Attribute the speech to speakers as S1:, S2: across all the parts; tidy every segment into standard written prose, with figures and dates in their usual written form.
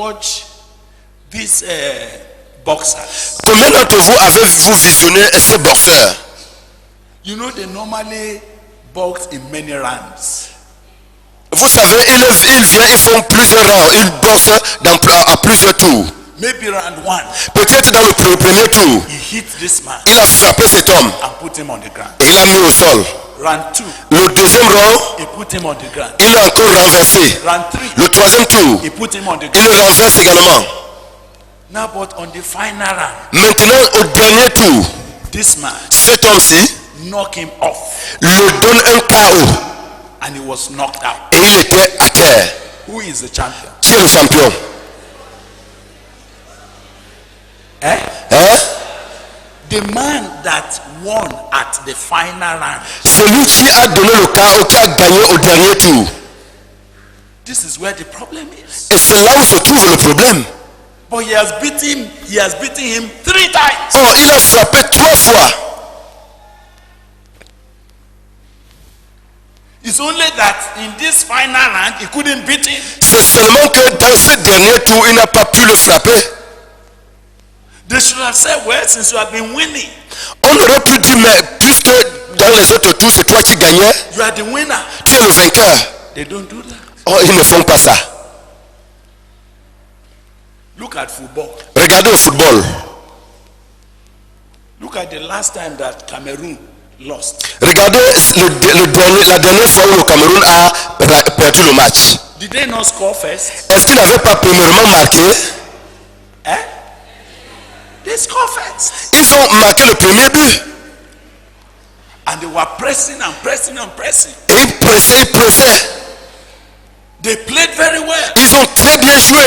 S1: watch these boxers.
S2: Combien d'entre vous avez-vous visionné ces boxeurs?
S1: You know they normally box in many rounds.
S2: Vous savez, ils font plusieurs rounds, ils boxent à plusieurs tours.
S1: Maybe round one.
S2: Peut-être dans le premier tour,
S1: He hit this man
S2: il a frappé cet homme
S1: and put him on the ground.
S2: et il l'a mis au sol.
S1: Round two,
S2: Le deuxième round,
S1: he put him on the ground.
S2: il l'a encore renversé.
S1: Round three,
S2: Le troisième tour,
S1: he put him on the
S2: il
S1: ground.
S2: le renverse également.
S1: Now, but on the final round,
S2: Maintenant, au dernier tour,
S1: this man
S2: cet homme-ci
S1: knocked him off,
S2: lui donne un KO
S1: and he was knocked out.
S2: et il était à terre.
S1: Who is the champion?
S2: Qui est le champion?
S1: Eh?
S2: Hein?
S1: The man that won at the final round.
S2: Celui qui a donné le KO, qui a gagné au dernier tour.
S1: This is where the problem is.
S2: Et c'est là où se trouve le problème.
S1: But he has beaten him 3 times.
S2: Oh, il a frappé 3 fois.
S1: It's only that in this final round he couldn't beat him.
S2: C'est seulement que dans ce dernier tour, il n'a pas pu le frapper.
S1: They should have said, well, since you have been winning,
S2: On aurait pu dire, mais puisque dans les autres tours, c'est toi qui gagnais,
S1: you are the winner.
S2: tu es le vainqueur.
S1: They don't do that.
S2: Oh, ils ne font pas ça.
S1: Look at football.
S2: Regardez au football.
S1: Look at the last time that Cameroon lost.
S2: Regardez la dernière fois où le Cameroun a perdu le match.
S1: Did they not score first?
S2: Est-ce qu'il n'avait pas premièrement marqué?
S1: Eh? They scored first.
S2: Ils ont marqué le premier but.
S1: And they were pressing and pressing and pressing.
S2: Et ils pressaient.
S1: They played very well.
S2: Ils ont très bien joué.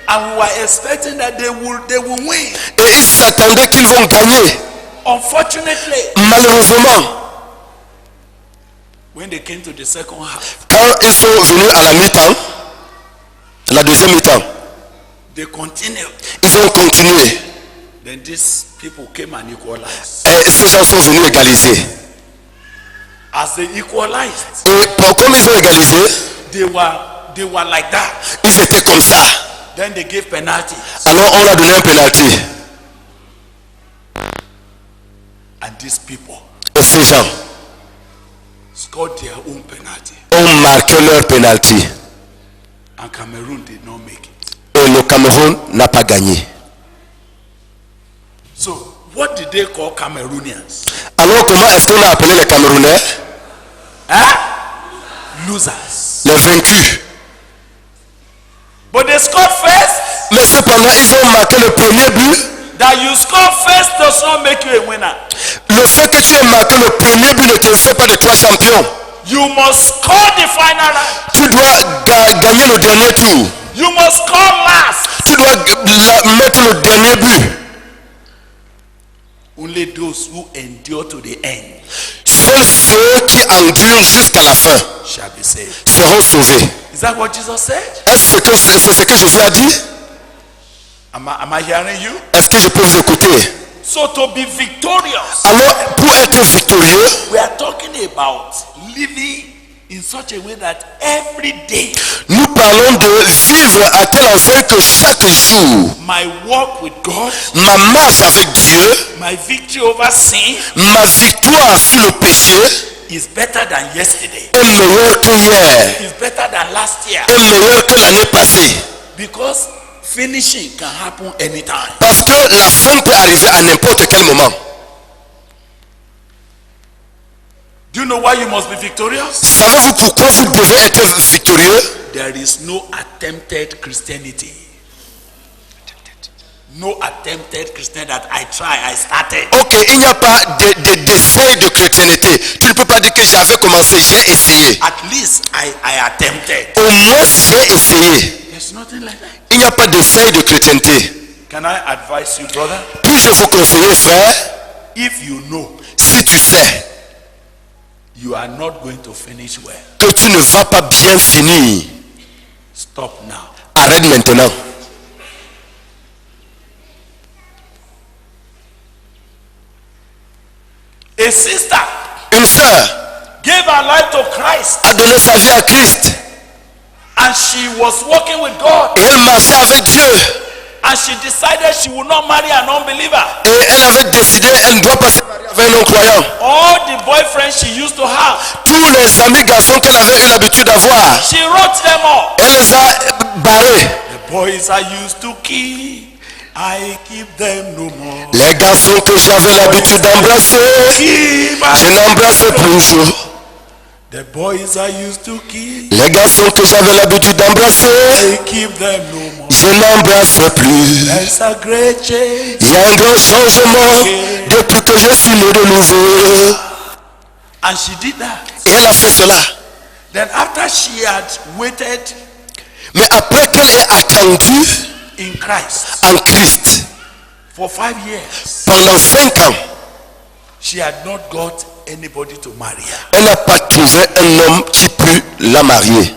S1: And we were expecting that they will win.
S2: Et ils s'attendaient qu'ils vont gagner.
S1: Unfortunately,
S2: Malheureusement,
S1: when they came to the second half,
S2: quand ils sont venus à la mi-temps, la deuxième mi-temps,
S1: they continued.
S2: ils ont continué.
S1: Then these people came and equalized.
S2: Et ces gens sont venus égaliser.
S1: As they equalized,
S2: Et comme ils ont égalisé,
S1: they were like that.
S2: ils étaient comme ça.
S1: Then they gave penalty.
S2: Alors on a donné un penalty.
S1: And these people
S2: Et ces gens
S1: scored their own penalty.
S2: ont marqué leur penalty.
S1: And Cameroon did not make it.
S2: Et le Cameroun n'a pas gagné.
S1: So, what did they call Cameroonians?
S2: Alors comment est-ce qu'on a appelé les Camerounais?
S1: Losers.
S2: Les vaincus.
S1: But they scored first.
S2: Mais cependant, ils ont marqué le premier but.
S1: That you score first does not make you a winner.
S2: Le fait que tu aies marqué le premier but ne te fait pas de toi champion.
S1: You must score the final round.
S2: Tu dois gagner le dernier tour.
S1: You must score last.
S2: Tu dois mettre le dernier but.
S1: Only those who endure to the end
S2: Seuls ceux qui endurent jusqu'à la fin
S1: shall be saved.
S2: seront sauvés.
S1: Is that what Jesus said?
S2: Est-ce que c'est ce que Jésus a dit?
S1: Am I hearing you?
S2: Est-ce que je peux vous écouter?
S1: So to be victorious,
S2: Alors, pour être victorieux,
S1: we are talking about living in such a way that every day
S2: nous parlons de vivre à tel enfin que chaque jour,
S1: my walk with God,
S2: ma marche avec Dieu,
S1: my victory over sin
S2: ma victoire sur le péché
S1: is better than yesterday.
S2: est meilleure que hier,
S1: Is better than last year.
S2: est meilleure que l'année passée.
S1: Because finishing can happen anytime.
S2: Parce que la fin peut arriver à n'importe quel moment.
S1: Do you know why you must be victorious?
S2: Savez-vous pourquoi vous devez être victorieux?
S1: There is no attempted Christianity. No attempted Christianity that I started.
S2: Ok, il n'y a pas d'essai de chrétienté. Tu ne peux pas dire que j'avais commencé, j'ai essayé.
S1: At least I attempted.
S2: Au moins j'ai essayé.
S1: There's nothing like that.
S2: Il n'y a pas d'essai de chrétienté.
S1: Can I advise you, brother?
S2: Puis-je vous conseiller, frère,
S1: If you know
S2: si tu sais
S1: you are not going to finish well,
S2: que tu ne vas pas bien finir,
S1: stop now.
S2: arrête maintenant.
S1: A sister
S2: Une sœur
S1: gave her life to Christ
S2: a donné sa vie à Christ
S1: And she was walking with God.
S2: Et elle marchait avec Dieu.
S1: And she decided she would not marry an unbeliever.
S2: Et elle avait décidé, elle ne doit pas se marier avec un non-croyant.
S1: All the boyfriends she used to have,
S2: Tous les amis garçons qu'elle avait eu l'habitude d'avoir,
S1: she wrote them all.
S2: elle les a barrés.
S1: The boys I used to keep, I keep them no more.
S2: Les garçons que j'avais l'habitude d'embrasser,
S1: Keep,
S2: je n'embrasse plus.
S1: the boys I used to keep,
S2: Les garçons que j'avais l'habitude d'embrasser,
S1: I keep them no more.
S2: je n'embrasse plus.
S1: There's a great change.
S2: Il y a un grand changement depuis que je suis né de nouveau.
S1: And she did that.
S2: Et elle a fait cela.
S1: Then after she had waited
S2: Mais après qu'elle ait attendu
S1: in Christ
S2: en Christ
S1: for 5 years,
S2: pendant 5 ans,
S1: she had not got anybody to marry her.
S2: elle n'a pas trouvé un homme qui put la marier.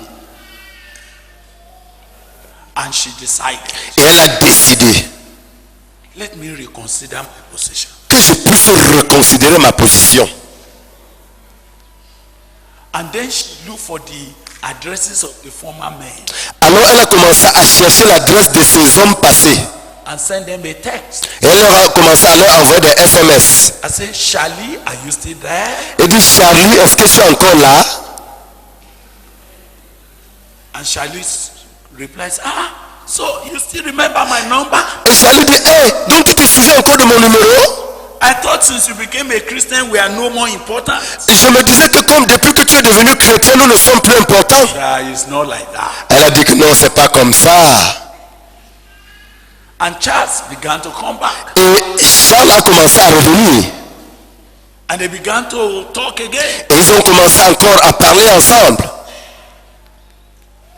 S1: And she decided,
S2: Et elle a décidé
S1: let me reconsider my position.
S2: que je puisse reconsidérer ma position.
S1: And then she looked for the addresses of the former men
S2: Alors elle a commencé à chercher l'adresse de ces hommes passés.
S1: and send them a text.
S2: Et elle leur a commencé à leur envoyer des SMS.
S1: I said, Charlie, are you still there?
S2: Elle dit, Charlie, est-ce que tu es encore là?
S1: And Charlie replies, so you still remember my number?
S2: Et Charlie dit, hey, donc tu te souviens encore de mon numéro?
S1: I thought since you became a Christian, we are no more important.
S2: Je me disais que comme depuis que tu es devenu chrétien, nous ne sommes plus importants.
S1: It's not like that.
S2: Elle a dit que non, c'est pas comme ça.
S1: And Charles began to come back.
S2: Et Charles a commencé à revenir.
S1: And they began to talk again.
S2: Et ils ont commencé encore à parler ensemble.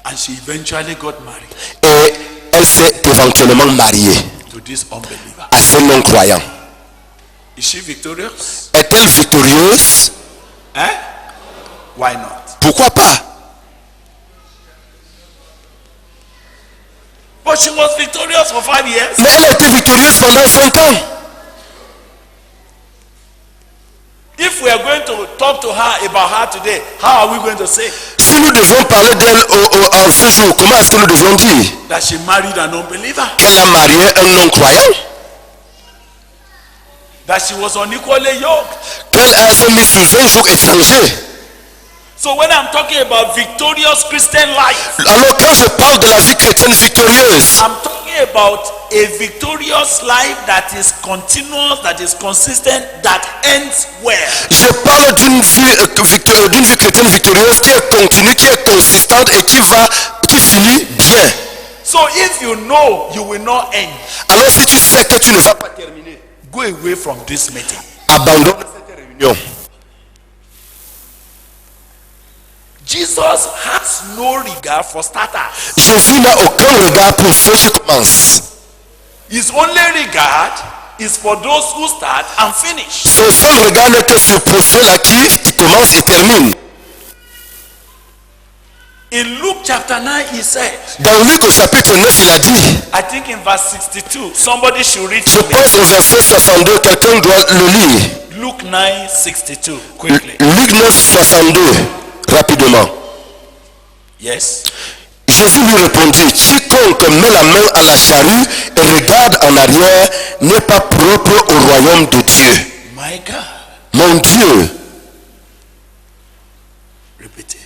S1: And she eventually got married
S2: Et elle s'est éventuellement mariée
S1: to this unbeliever.
S2: à ce non-croyant.
S1: Is she victorious?
S2: Est-elle victorieuse?
S1: Why not?
S2: Pourquoi pas?
S1: But she was victorious for 5 years.
S2: Mais elle a été victorieuse pendant 5 ans.
S1: If we are going to talk to her about her today, how are we going to say
S2: Si nous devons parler d'elle en ce jour, comment est-ce que nous devons dire
S1: that she married an unbeliever?
S2: qu'elle a marié un non-croyant?
S1: That she was unequally yoked?
S2: Qu'elle a été mise sous un joug étranger?
S1: So when I'm talking about victorious Christian life,
S2: Alors quand je parle de la vie chrétienne victorieuse,
S1: I'm talking about a victorious life that is continuous, that is consistent, that ends well.
S2: je parle d'une vie chrétienne victorieuse qui est continue, qui est consistante et qui finit bien.
S1: So if you know you will not end,
S2: Alors si tu sais que tu ne vas pas terminer,
S1: go away from this meeting.
S2: abandonne cette réunion.
S1: Jesus has no regard for starters.
S2: Jésus n'a aucun regard pour ceux qui commencent.
S1: His only regard is for those who start and finish.
S2: Son seul regard n'est que pour ceux-là qui commencent et terminent.
S1: In Luke chapter 9, he said,
S2: Dans Luc au chapitre 9, il a dit,
S1: I think in verse 62, somebody should read
S2: je
S1: for me.
S2: pense au verset 62, quelqu'un doit le lire.
S1: Luke 9, 62, quickly.
S2: Luc 9, 62, rapidement.
S1: Yes.
S2: Jésus lui répondit, quiconque met la main à la charrue et regarde en arrière n'est pas propre au royaume de Dieu.
S1: My God.
S2: Mon Dieu,
S1: Repeat it.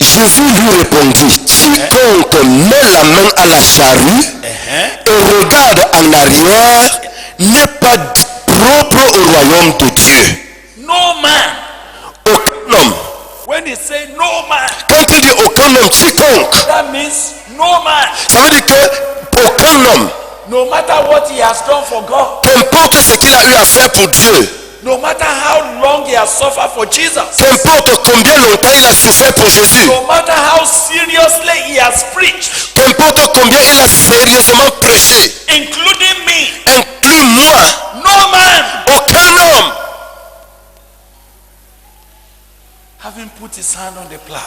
S2: Jésus lui répondit, quiconque met la main à la charrue et regarde en arrière n'est pas propre au royaume de Dieu.
S1: No man.
S2: Aucun homme.
S1: When he say no man,
S2: Quand il dit aucun homme, quiconque,
S1: that means no man.
S2: ça veut dire que aucun homme,
S1: No matter what he has done for God,
S2: qu'importe ce qu'il a eu à faire pour Dieu,
S1: no matter how long he has suffered for Jesus,
S2: qu'importe combien longtemps il a souffert pour Jésus,
S1: no matter how seriously he has preached,
S2: qu'importe combien il a sérieusement prêché,
S1: including me,
S2: inclus moi,
S1: no man,
S2: aucun homme,
S1: having put his hand on the plow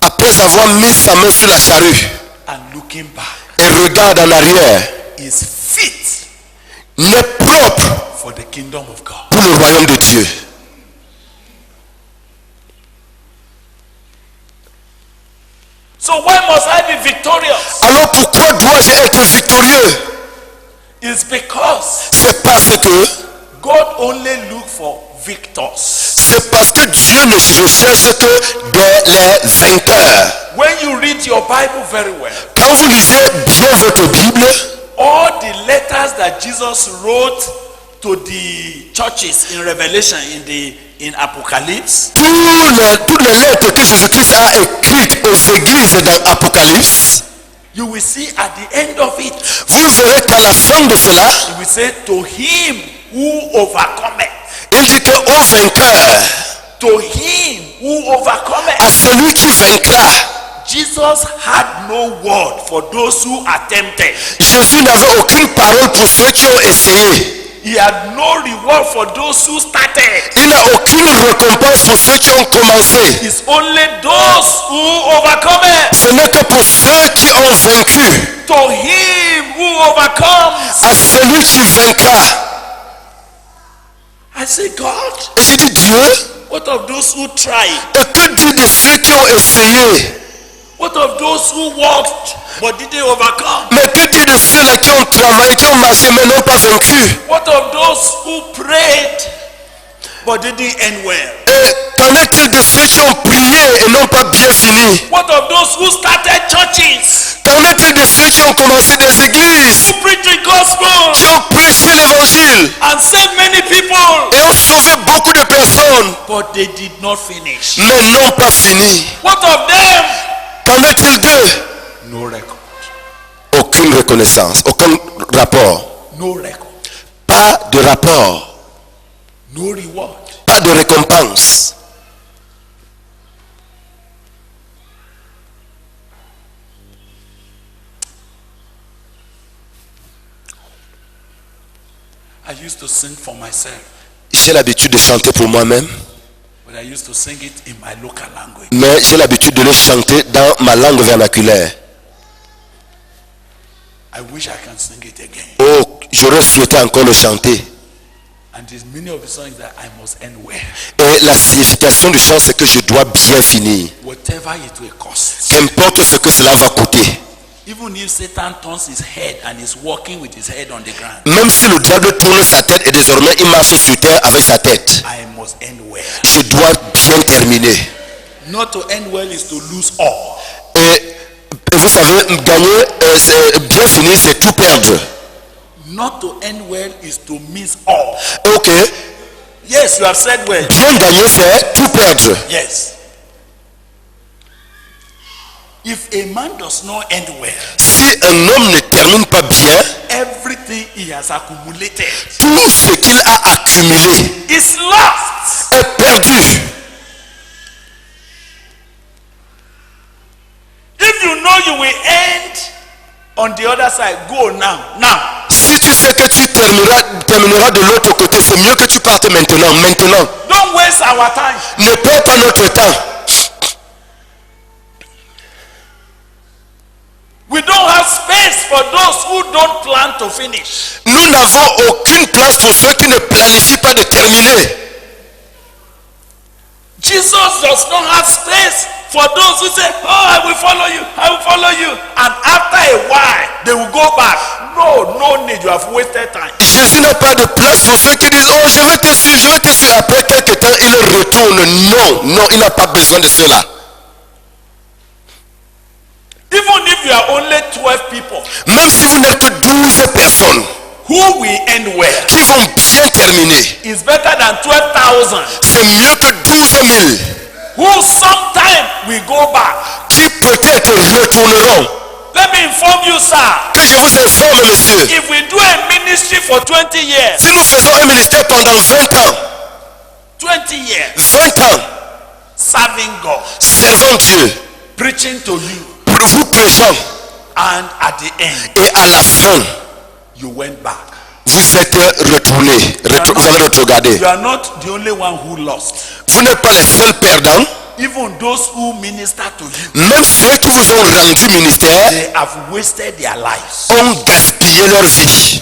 S2: après avoir mis sa main sur la charrue
S1: and looking back,
S2: et regarde en arrière,
S1: is fit
S2: n'est propre
S1: for the kingdom of God.
S2: pour le royaume de Dieu.
S1: So why must I be victorious?
S2: Alors pourquoi dois-je être victorieux?
S1: It's because
S2: C'est parce que
S1: God only look for victors.
S2: C'est parce que Dieu ne recherche que les vainqueurs.
S1: When you read your Bible very well,
S2: Quand vous lisez bien votre Bible,
S1: all the letters that Jesus wrote to the churches in Revelation, in Apocalypse,
S2: toutes les lettres que Jésus-Christ a écrites aux églises dans Apocalypse,
S1: you will see at the end of it,
S2: vous verrez qu'à la fin de cela,
S1: he will say, to him who overcometh.
S2: il dit que au vainqueur,
S1: To him who overcometh.
S2: à celui qui vaincra.
S1: Jesus had no word for those who attempted.
S2: Jésus n'avait aucune parole pour ceux qui ont essayé.
S1: He had no reward for those who started.
S2: Il n'a aucune récompense pour ceux qui ont commencé.
S1: It's only those who overcometh.
S2: Ce n'est que pour ceux qui ont vaincu.
S1: To him who overcomes.
S2: À celui qui vaincra.
S1: I say, God,
S2: Et je dis Dieu,
S1: what of those who tried?
S2: et que dire de ceux qui ont essayé?
S1: What of those who walked but didn't overcome?
S2: Mais que dire de ceux-là qui ont travaillé, qui ont marché mais n'ont pas vaincu?
S1: What of those who prayed but didn't end well?
S2: Et qu'en est-il de ceux qui ont prié et n'ont pas bien fini?
S1: What of those who started churches,
S2: Qu'en est-il de ceux qui ont commencé des églises,
S1: who preached the gospel
S2: qui ont prêché l'évangile
S1: and saved many people,
S2: et ont sauvé beaucoup de personnes,
S1: but they did not finish?
S2: mais n'ont pas fini?
S1: What of them?
S2: Qu'en est-il d'eux?
S1: No record.
S2: Aucune reconnaissance, aucun rapport.
S1: No record.
S2: Pas de rapport,
S1: No reward.
S2: pas de récompense.
S1: I used to sing for myself,
S2: J'ai l'habitude de chanter pour moi-même,
S1: but I used to sing it in my local language.
S2: mais j'ai l'habitude de le chanter dans ma langue vernaculaire.
S1: I wish I can sing it again.
S2: Oh, j'aurais souhaité encore le chanter.
S1: And there's many of the songs that I must end well.
S2: Et la signification du chant, c'est que je dois bien finir.
S1: Whatever it will cost.
S2: Qu'importe ce que cela va coûter.
S1: Even if Satan turns his head and is walking with his head on the ground,
S2: Même si le diable tourne sa tête et désormais il marche sur terre avec sa tête.
S1: I must end well.
S2: Je dois bien terminer.
S1: Not to end well is to lose all.
S2: Et vous savez, gagner, bien finir, c'est tout perdre.
S1: Not to end well is to miss all.
S2: Ok,
S1: Yes, you have said well.
S2: bien gagner, c'est tout perdre.
S1: Yes. If a man does not end well,
S2: Si un homme ne termine pas bien,
S1: everything he has accumulated
S2: tout ce qu'il a accumulé
S1: is lost.
S2: est perdu.
S1: If you know you will end on the other side, go now. Now.
S2: Si tu sais que tu termineras de l'autre côté, c'est mieux que tu partes maintenant. Maintenant.
S1: Don't waste our time.
S2: Ne perds pas notre temps.
S1: We don't have space for those who don't plan to finish.
S2: Nous n'avons aucune place pour ceux qui ne planifient pas de terminer.
S1: Jesus does not have space for those who say, oh, I will follow you, I will follow you. And after a while, they will go back. No need, you have wasted time.
S2: Jésus n'a pas de place pour ceux qui disent, oh, je vais te suivre, je vais te suivre. Après quelques temps, ils retournent. Non, il n'a pas besoin de cela.
S1: Even if you are only 12 people
S2: Même si vous n'êtes que 12 personnes
S1: who will end well,
S2: qui vont bien terminer,
S1: it's better than 12,000
S2: c'est mieux que 12 000
S1: who sometime will go back.
S2: qui peut-être retourneront.
S1: Let me inform you, sir.
S2: Que je vous informe, monsieur,
S1: If we do a ministry for 20 years,
S2: si nous faisons un ministère pendant 20 ans,
S1: 20 years,
S2: 20 ans,
S1: serving God,
S2: servant Dieu,
S1: preaching to you,
S2: vous prêchant,
S1: and at the end,
S2: et à la fin,
S1: you went back.
S2: vous êtes retourné, vous avez retrogradé.
S1: You are not the only one who lost.
S2: Vous n'êtes pas les seuls perdants.
S1: Even those who minister to you,
S2: Même ceux qui vous ont rendu ministère
S1: they have wasted their lives.
S2: ont gaspillé leur vie.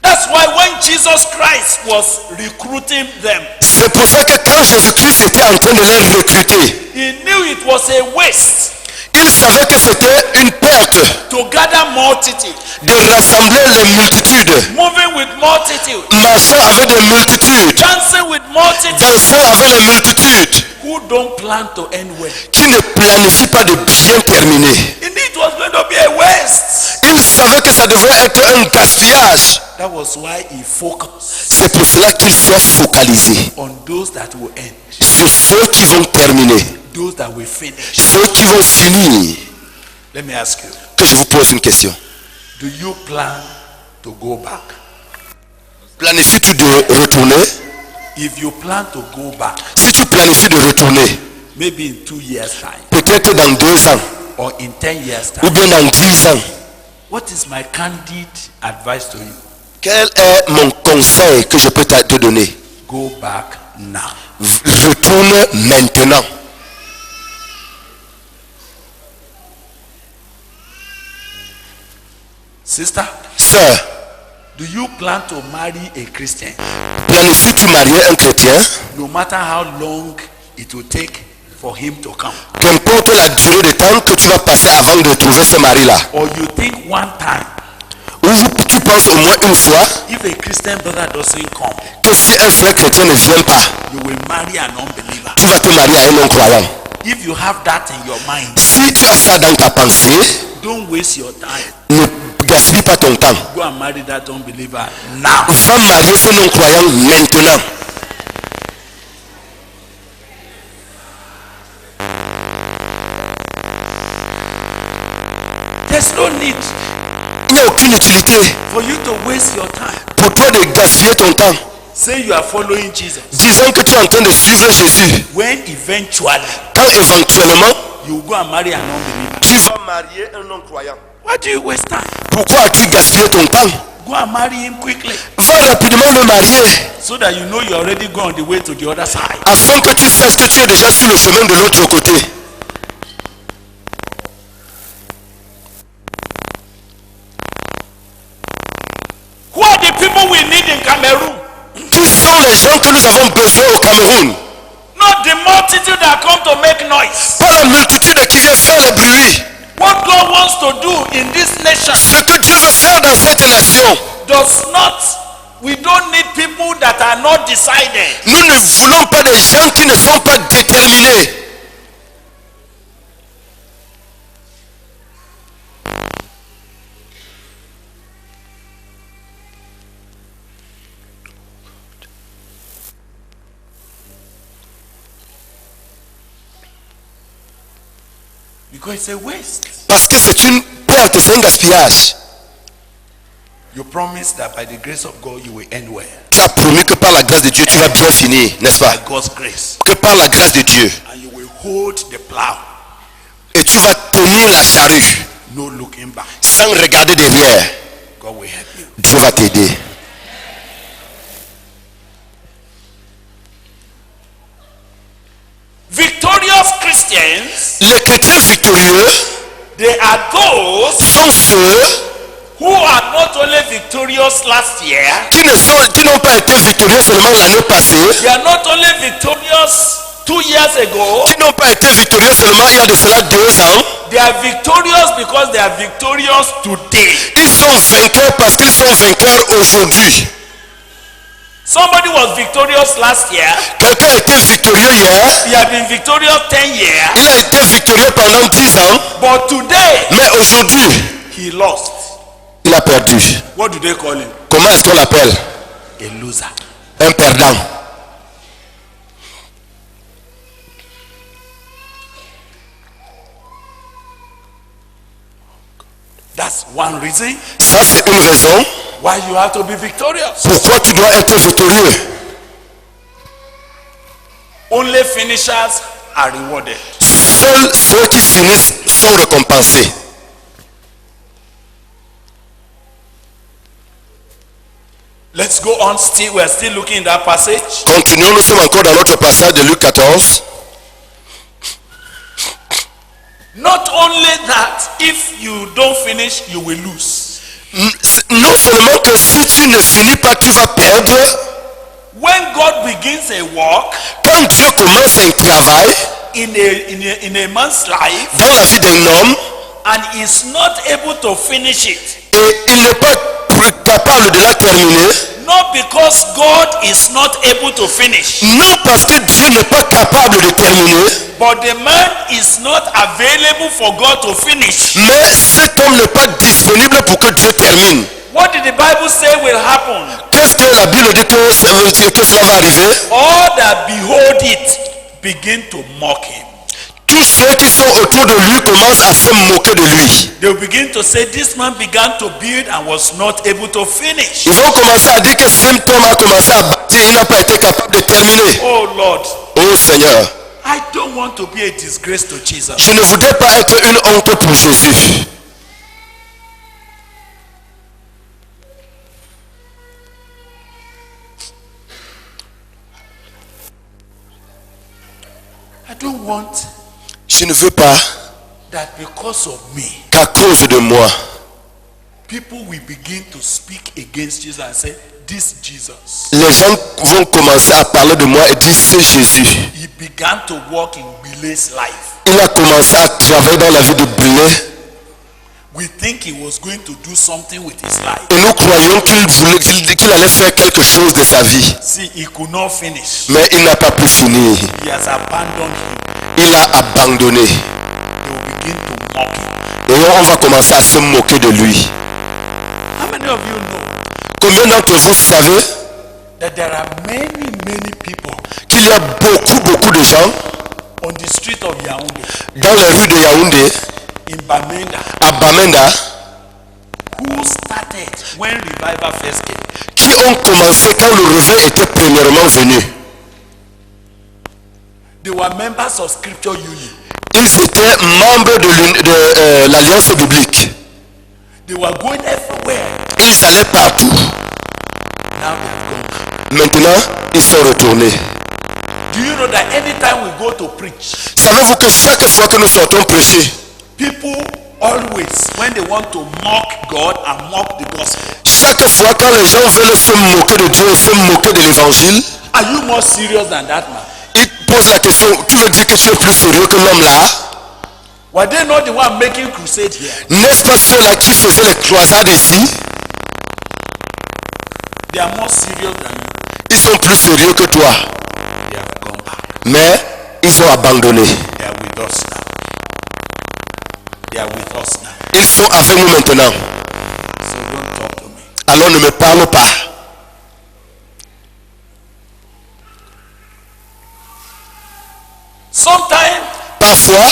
S1: That's That's why when Jesus Christ was recruiting them,
S2: C'est pour ça que quand Jésus-Christ était en train de les recruter,
S1: he knew it was a waste
S2: il savait que c'était une perte
S1: to gather multitude,
S2: de rassembler les multitudes,
S1: moving with multitude,
S2: marchant avec des multitudes,
S1: dancing with multitude,
S2: dansant avec les multitudes,
S1: who don't plan to end well.
S2: qui ne planifient pas de bien terminer.
S1: He knew it was going to be a waste.
S2: Il savait que ça devrait être un gaspillage.
S1: That was why he focused
S2: C'est pour cela qu'il soit focalisé
S1: on those that will end,
S2: sur ceux qui vont terminer,
S1: those that will finish.
S2: ceux qui vont finir.
S1: Let me ask you,
S2: Que je vous pose une question.
S1: do you plan to go back?
S2: Planifies-tu de retourner?
S1: If you plan to go back,
S2: Si tu planifies de retourner,
S1: maybe in 2 years' time
S2: peut-être dans 2 ans,
S1: or in 10 years'
S2: ou
S1: time,
S2: bien dans 10 ans,
S1: what is my candid advice to you?
S2: quel est mon conseil que je peux te donner?
S1: Go back now.
S2: Retourne maintenant.
S1: Sister,
S2: Sœur,
S1: do you plan to marry a Christian?
S2: planifies-tu marier un chrétien?
S1: No matter how long it will take for him to come.
S2: Qu'importe la durée de temps que tu vas passer avant de trouver ce mari-là.
S1: Or you think one time,
S2: Ou tu penses au moins une fois
S1: if a Christian brother doesn't come,
S2: que si un frère chrétien ne vient pas,
S1: you will marry an unbeliever.
S2: tu vas te marier à un non-croyant.
S1: If you have that in your mind,
S2: Si tu as ça dans ta pensée,
S1: don't waste your time.
S2: ne gaspille pas ton temps.
S1: Go and marry that unbeliever now.
S2: Va marier ce non-croyant maintenant.
S1: There's no need
S2: Il n'y a aucune utilité
S1: for you to waste your time.
S2: pour toi de gaspiller ton temps.
S1: Say you are following Jesus.
S2: Disons que tu es en train de suivre Jésus.
S1: When eventually
S2: Quand éventuellement,
S1: you go and marry an unbeliever,
S2: tu vas marier un non-croyant.
S1: why do you waste time?
S2: Pourquoi as-tu gaspillé ton temps?
S1: Go and marry him quickly
S2: Va rapidement le marier
S1: so that you know you're already gone the way to the other side.
S2: afin que tu saches que tu es déjà sur le chemin de l'autre côté.
S1: Who are the people we need in Cameroon?
S2: Qui sont les gens que nous avons besoin au Cameroun?
S1: Not the multitude that come to make noise.
S2: Pas la multitude qui vient faire le bruit.
S1: What God wants to do in this nation
S2: Ce que Dieu veut faire dans cette nation,
S1: does not, we don't need people that are not decided.
S2: nous ne voulons pas des gens qui ne sont pas déterminés.
S1: Because it's a waste.
S2: Parce que c'est une perte, c'est un gaspillage.
S1: You promise that by the grace of God you will end well.
S2: Tu as promis que par la grâce de Dieu, tu vas bien finir, n'est-ce pas?
S1: By God's grace.
S2: Que par la grâce de Dieu.
S1: And you will hold the plow.
S2: Et tu vas tenir la charrue
S1: No looking back.
S2: sans regarder derrière.
S1: God will help you.
S2: Dieu va t'aider.
S1: Victorious Christians,
S2: Les chrétiens victorieux
S1: they are those
S2: sont ceux
S1: who are not only victorious last year,
S2: qui n'ont pas été victorieux seulement l'année passée,
S1: they are not only victorious 2 years ago,
S2: qui n'ont pas été victorieux seulement il y a de cela 2 ans.
S1: they are victorious because they are victorious today.
S2: Ils sont vainqueurs parce qu'ils sont vainqueurs aujourd'hui.
S1: Somebody was victorious last year,
S2: Quelqu'un a été victorieux hier,
S1: he had been victorious 10 years,
S2: il a été victorieux pendant 10 ans,
S1: but today
S2: mais aujourd'hui,
S1: he lost.
S2: il a perdu.
S1: What do they call him?
S2: Comment est-ce qu'on l'appelle?
S1: A loser.
S2: Un perdant.
S1: That's one reason
S2: Ça, c'est une raison
S1: why you have to be victorious.
S2: pourquoi tu dois être victorieux.
S1: Only finishers are rewarded.
S2: Seuls ceux qui finissent sont récompensés.
S1: Let's go on. Still, we're still looking in that passage.
S2: Continuons, nous sommes encore dans notre passage de Luc 14.
S1: Not only that, if you don't finish, you will lose.
S2: Non seulement que si tu ne finis pas, tu vas perdre.
S1: When God begins a work
S2: Quand Dieu commence un travail
S1: in a man's life
S2: dans la vie d'un homme
S1: and is not able to finish it,
S2: et il n'est pas capable de la terminer,
S1: not because God is not able to finish,
S2: non parce que Dieu n'est pas capable de terminer,
S1: but the man is not available for God to finish.
S2: mais cet homme n'est pas disponible pour que Dieu termine.
S1: What did the Bible say will happen?
S2: Qu'est-ce que la Bible dit que cela va arriver?
S1: All that behold it begin to mock him.
S2: Tous ceux qui sont autour de lui commencent à se moquer de lui.
S1: They will begin to say, this man began to build and was not able to finish.
S2: Ils vont commencer à dire que cet homme a commencé à bâtir, il n'a pas été capable de terminer.
S1: Oh Lord,
S2: Oh Seigneur,
S1: I don't want to be a disgrace to Jesus.
S2: je ne voudrais pas être une honte pour Jésus.
S1: I don't want
S2: Je ne veux pas
S1: that because of me,
S2: qu'à cause de moi,
S1: people will begin to speak against Jesus and say, this Jesus,
S2: les gens vont commencer à parler de moi et dire c'est Jésus.
S1: he began to walk in Billy's life.
S2: Il a commencé à travailler dans la vie de Billy
S1: We think he was going to do something with his life.
S2: et nous croyons qu'il allait faire quelque chose de sa vie.
S1: See, he could not finish.
S2: Mais il n'a pas pu finir.
S1: He has abandoned him.
S2: Il a abandonné.
S1: They will begin to mock him.
S2: Et on va commencer à se moquer de lui.
S1: How many of you know
S2: Combien d'entre vous savez
S1: that there are many people
S2: qu'il y a beaucoup de gens
S1: on the street of Yaoundé,
S2: dans les rues de Yaoundé,
S1: in Bamenda,
S2: à Bamenda,
S1: who started when revival first came?
S2: qui ont commencé quand le réveil était premièrement venu.
S1: They were members of Scripture Union.
S2: Ils étaient membres de l'Alliance biblique.
S1: They were going everywhere.
S2: Ils allaient partout.
S1: Now they have gone.
S2: Maintenant, ils sont retournés.
S1: Do you know that anytime we go to preach,
S2: Savez-vous que chaque fois que nous sortons prêcher,
S1: people always, when they want to mock God and mock the gospel,
S2: chaque fois quand les gens veulent se moquer de Dieu, se moquer de l'évangile,
S1: are you more serious than that man?
S2: ils posent la question, tu veux dire que tu es plus sérieux que l'homme là?
S1: Were they not the one making crusade here?
S2: N'est-ce pas ceux-là qui faisaient les croisades ici?
S1: They are more serious than you.
S2: Ils sont plus sérieux que toi.
S1: They have gone back.
S2: Mais ils ont abandonné.
S1: They are with us now. They are with us now.
S2: Ils sont avec nous maintenant.
S1: So don't talk to me.
S2: Alors ne me parle pas.
S1: Sometimes
S2: Parfois,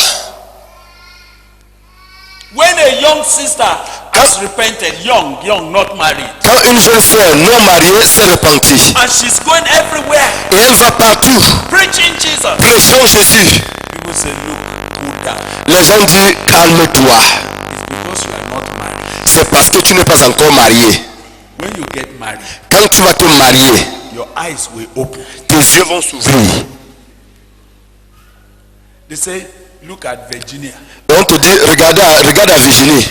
S1: when a young sister has repented, young, not married,
S2: quand une jeune sœur non mariée s'est repentie
S1: and she's going everywhere
S2: et elle va partout
S1: preaching Jesus,
S2: prêchant Jésus,
S1: people say, look, cool down.
S2: les gens disent calme-toi.
S1: It's because you are not married.
S2: C'est parce que tu n'es pas encore marié.
S1: When you get married,
S2: Quand tu vas te marier,
S1: your eyes will open.
S2: tes yeux vont s'ouvrir.
S1: They say, look at Virginia,
S2: Et on te dit, regarde à Virginie,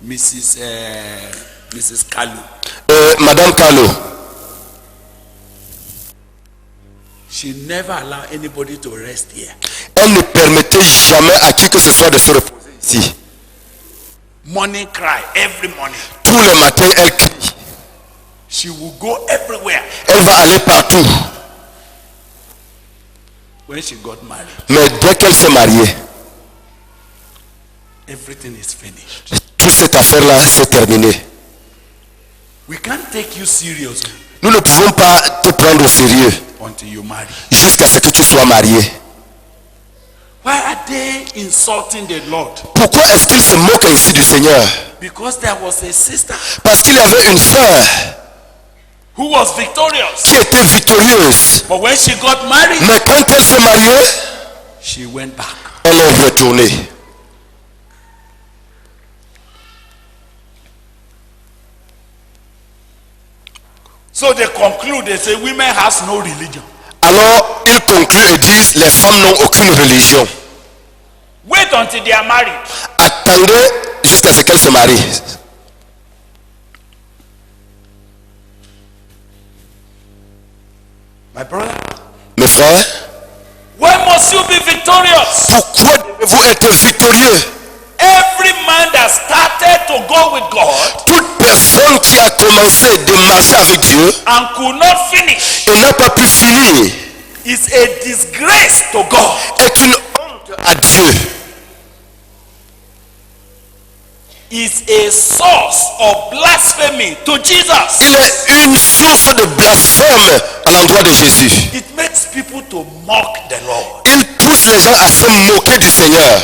S1: Mrs. Kalu.
S2: Madame Carlo,
S1: She never allowed anybody to rest here.
S2: elle ne permettait jamais à qui que ce soit de se reposer ici.
S1: Morning cry every morning.
S2: Tous les matins, elle crie.
S1: She will go everywhere.
S2: Elle va aller partout.
S1: When she got married,
S2: Mais dès qu'elle s'est mariée,
S1: everything is finished.
S2: toute cette affaire-là, c'est terminé.
S1: We can't take you seriously
S2: Nous ne pouvons pas te prendre au sérieux
S1: until you marry.
S2: jusqu'à ce que tu sois marié.
S1: Why are they insulting the Lord?
S2: Pourquoi est-ce qu'ils se moquent ainsi du Seigneur?
S1: Because there was a sister
S2: Parce qu'il y avait une sœur
S1: who was victorious.
S2: qui était victorieuse.
S1: But when she got married,
S2: Mais quand elle s'est mariée,
S1: she went back.
S2: elle est retournée.
S1: So they conclude, they say women has no religion.
S2: Alors, ils concluent et disent, les femmes n'ont aucune religion.
S1: Wait until they are married.
S2: Attendez jusqu'à ce qu'elles se marient.
S1: My brother,
S2: Mes frères,
S1: why must you be victorious?
S2: pourquoi devez-vous être victorieux?
S1: Every man that started to go with God
S2: Toute personne qui a commencé de marcher avec Dieu
S1: and could not finish
S2: et n'a pas pu finir
S1: is a disgrace to God.
S2: est une honte à Dieu.
S1: Is a source of blasphemy to Jesus.
S2: Il est une source de blasphème à l'endroit de Jésus.
S1: It makes people to mock the Lord.
S2: Il pousse les gens à se moquer du Seigneur.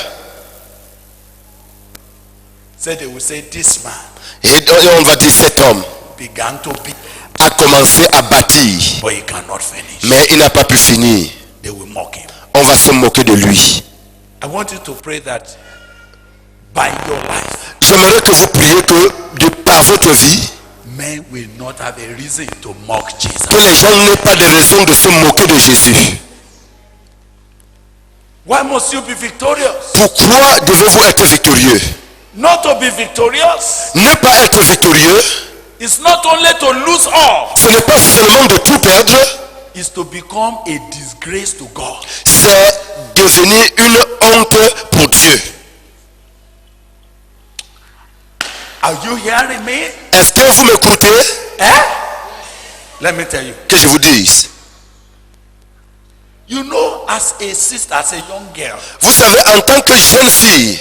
S1: So they will say, this man
S2: Et on va dire cet homme
S1: began to be,
S2: a commencé à bâtir,
S1: but he cannot finish.
S2: mais il n'a pas pu finir.
S1: They will mock him.
S2: On va se moquer de lui.
S1: I want you to pray that by your life,
S2: J'aimerais que vous priez que par votre vie,
S1: men will not have a reason to mock Jesus.
S2: que les gens n'aient pas de raison de se moquer de Jésus.
S1: Why must you be victorious?
S2: Pourquoi devez-vous être victorieux?
S1: Not to be victorious
S2: Ne pas être victorieux,
S1: is not only to lose all,
S2: ce n'est pas seulement de tout perdre,
S1: is to become a disgrace to God.
S2: c'est devenir une honte pour Dieu.
S1: Are you hearing me?
S2: Est-ce que vous m'écoutez?
S1: Eh? Let me tell you.
S2: Que je vous dise.
S1: You know, as a sister, as a young girl,
S2: Vous savez, en tant que jeune fille,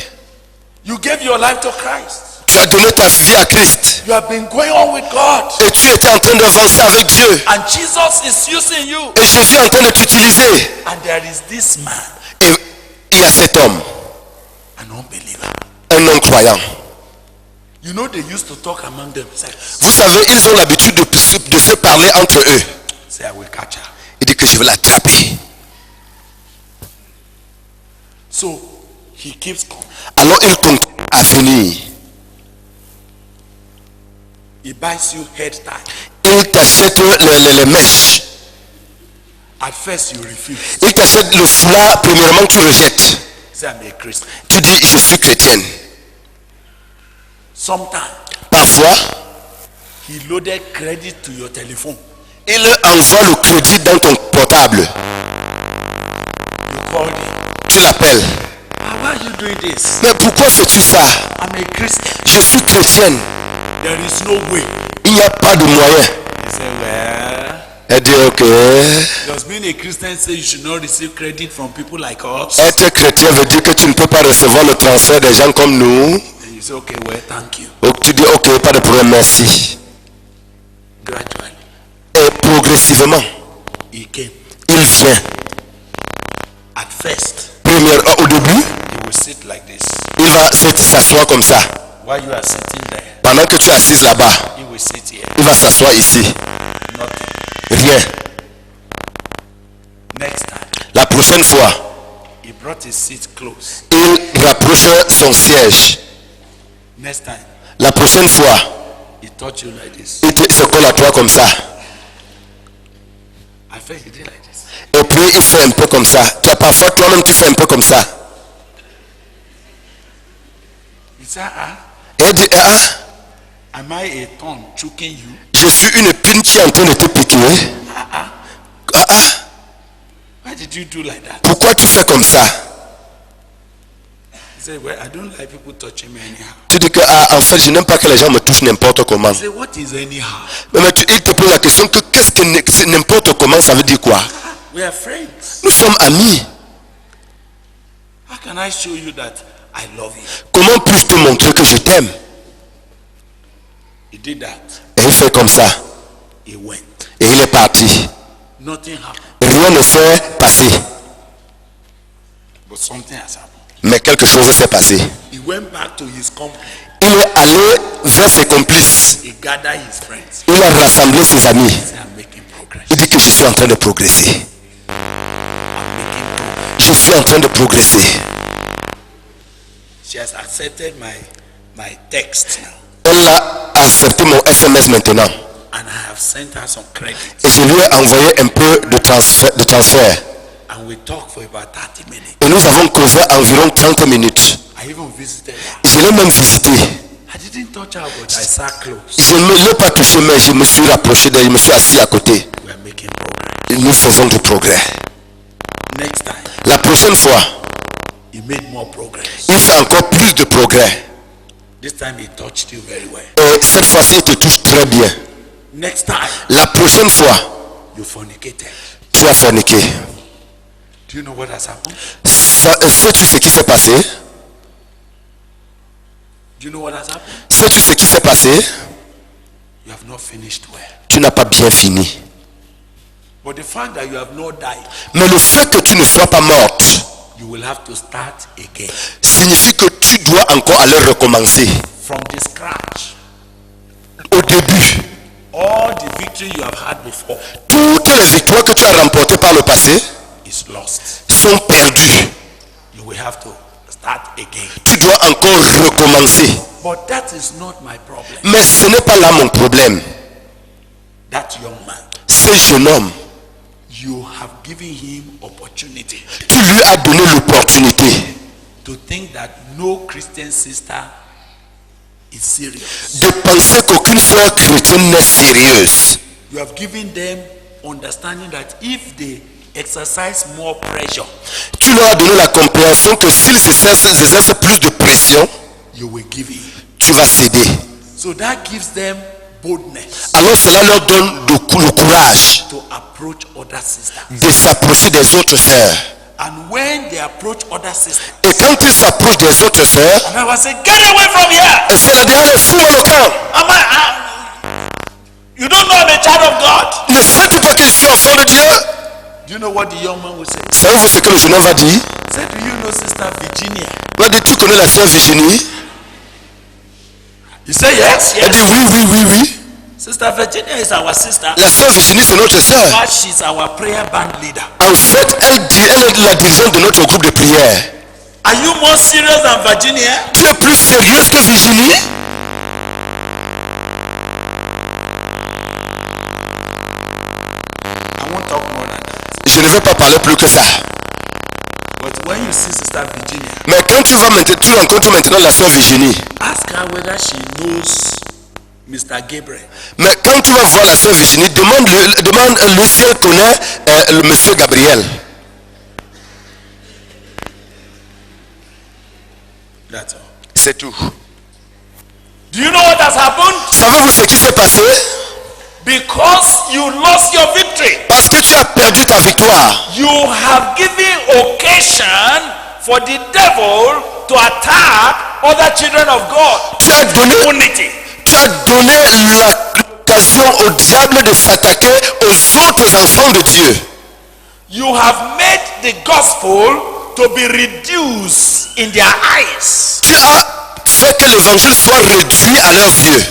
S1: you gave your life to Christ.
S2: tu as donné ta vie à Christ.
S1: You have been going on with God.
S2: Et tu étais en train d'avancer avec Dieu.
S1: And Jesus is using you.
S2: Et Jésus est en train de t'utiliser.
S1: And there is this man,
S2: Et il y a cet homme,
S1: an unbeliever.
S2: un non-croyant.
S1: You know, they used to talk among themselves.
S2: Vous savez, ils ont l'habitude de se parler entre eux.
S1: Say, I will catch her.
S2: Il dit que je vais l'attraper.
S1: So he keeps coming.
S2: Alors il continue à venir.
S1: He buys you head tie.
S2: Il t'achète les mèches.
S1: At first you refuse.
S2: Il t'achète le foulard, premièrement tu rejettes.
S1: Say, I'm a Christian.
S2: Tu dis, je suis chrétienne.
S1: Sometimes
S2: Parfois,
S1: he loaded credit to your telephone.
S2: il envoie le crédit dans ton portable.
S1: You called him.
S2: Tu l'appelles.
S1: Ah, why are you doing this?
S2: Mais pourquoi fais-tu ça?
S1: I'm a Christian.
S2: Je suis chrétienne.
S1: There is no way.
S2: Il n'y a pas de moyen.
S1: He said, well,
S2: Elle dit, ok.
S1: does being a Christian say you should not receive credit from people like us?
S2: Être chrétien veut dire que tu ne peux pas recevoir le transfert des gens comme nous.
S1: And you say, okay, well, thank you.
S2: Donc tu dis, ok, pas de problème, merci.
S1: Gradually,
S2: Et progressivement,
S1: he came.
S2: il vient.
S1: At first,
S2: Au début,
S1: he will sit like this.
S2: il va s'asseoir comme ça.
S1: While you are sitting there,
S2: Pendant que tu es assise là-bas,
S1: he will sit here.
S2: il va s'asseoir ici.
S1: Nothing.
S2: Rien.
S1: Next time,
S2: La prochaine fois,
S1: he brought his seat close.
S2: il rapproche son siège.
S1: Next time,
S2: La prochaine fois,
S1: he touched you like this.
S2: il se colle à toi comme ça.
S1: I felt he did like this.
S2: Et puis il fait un peu comme ça. Parfois toi-même tu fais un peu comme ça.
S1: He said,
S2: Et il dit,
S1: am I a thorn choking you?
S2: je suis une épine qui est en train de te piquer.
S1: Why did you do like that?
S2: Pourquoi tu fais comme ça?
S1: He said, well, I don't like people touching me anyhow.
S2: Tu dis que, en fait, je n'aime pas que les gens me touchent n'importe comment.
S1: I said, what is anyhow?
S2: Mais il te pose la question que qu'est-ce que n'importe comment, ça veut dire quoi?
S1: We are friends.
S2: Nous sommes amis.
S1: How can I show you that I love you?
S2: Comment puis-je te montrer que je t'aime?
S1: He did that.
S2: Et il fait comme ça.
S1: He went.
S2: Et il est parti.
S1: Nothing happened.
S2: Rien ne s'est passé.
S1: But something has happened.
S2: Mais quelque chose s'est passé.
S1: He went back to his company.
S2: Il est allé vers ses complices.
S1: He gathered his friends.
S2: Il a rassemblé ses amis.
S1: He said, I'm making progress.
S2: Il dit que je suis en train de progresser.
S1: I'm making progress.
S2: Je suis en train de progresser.
S1: She has accepted my text now.
S2: Elle a accepté mon SMS maintenant.
S1: And I have sent her some credit.
S2: Et je lui ai envoyé un peu de transfert.
S1: And we talked for about 30 minutes.
S2: Et nous avons causé environ 30 minutes.
S1: I even visited her.
S2: Je l'ai même visité.
S1: I didn't touch her, but I sat close.
S2: Je ne l'ai pas touché, mais je me suis rapproché d'elle, je me suis assis à côté.
S1: We are making progress.
S2: nous faisons du progrès.
S1: Next time,
S2: La prochaine fois,
S1: he made more progress.
S2: il fait encore plus de progrès.
S1: This time he touched you very well.
S2: Et cette fois-ci, il te touche très bien.
S1: Next time,
S2: La prochaine fois,
S1: you fornicated.
S2: tu as forniqué.
S1: Do you know what has happened?
S2: Sais-tu ce qui s'est passé?
S1: Do you know what has happened?
S2: Sais-tu ce qui s'est passé?
S1: You have not finished well.
S2: Tu n'as pas bien fini.
S1: But the fact that you have not died,
S2: Mais le fait que tu ne sois pas morte
S1: you will have to start again
S2: signifie que tu dois encore aller recommencer.
S1: from the scratch.
S2: Au début,
S1: All the victory you have had before
S2: toutes les victoires que tu as remportées par le passé
S1: is lost.
S2: sont perdues.
S1: You will have to start again.
S2: Tu dois encore recommencer.
S1: But that is not my problem.
S2: Mais ce n'est pas là mon problème.
S1: That young man,
S2: Ce jeune homme,
S1: you have given him opportunity
S2: tu lui as donné l'opportunité
S1: to think that no Christian sister is serious.
S2: de penser qu'aucune sœur chrétienne n'est sérieuse.
S1: You have given them understanding that if they exercise more pressure,
S2: Tu leur as donné la compréhension que s'ils exercent plus de pression,
S1: you will give in.
S2: tu vas céder.
S1: So that gives them boldness
S2: Alors cela leur donne le courage
S1: to approach other sisters.
S2: de s'approcher des autres sœurs.
S1: And when they approach other sisters,
S2: Et quand ils s'approchent des autres sœurs,
S1: and I will say, get away from here.
S2: c'est la dernière fous-moi le camp.
S1: You don't know I'm a child of God?
S2: Ne sais-tu pas que je suis enfant de Dieu?
S1: Do you know what the young man will say?
S2: Savez-vous ce que le jeune homme va dire?
S1: Say, do you know Sister Virginia?
S2: Il va dire, tu connais la sœur Virginie?
S1: You say yes,
S2: Elle dit,
S1: yes.
S2: oui.
S1: Sister Virginia is our sister.
S2: La sœur Virginie, c'est notre sœur.
S1: But she's our prayer band leader.
S2: En fait, elle est la dirigeante de notre groupe de prière.
S1: Are you more serious than Virginia?
S2: Tu es plus sérieuse que Virginie?
S1: I won't talk more than that.
S2: Je ne vais pas parler plus que ça.
S1: But when you see Sister Virginia,
S2: Mais quand tu rencontres maintenant la sœur Virginie,
S1: ask her whether she knows Mr. Gabriel.
S2: mais quand tu vas voir la sœur Virginie, demande-lui si elle connaît le monsieur Gabriel.
S1: That's all.
S2: C'est tout.
S1: Do you know what has happened?
S2: Savez-vous ce qui s'est passé?
S1: Because you lost your victory.
S2: Parce que tu as perdu ta victoire.
S1: You have given occasion for the devil to attack other children of God.
S2: Tu as donné l'occasion au diable de s'attaquer aux autres enfants de Dieu.
S1: You have made the gospel to be reduced in their eyes.
S2: Tu as fait que l'évangile soit réduit à leurs yeux.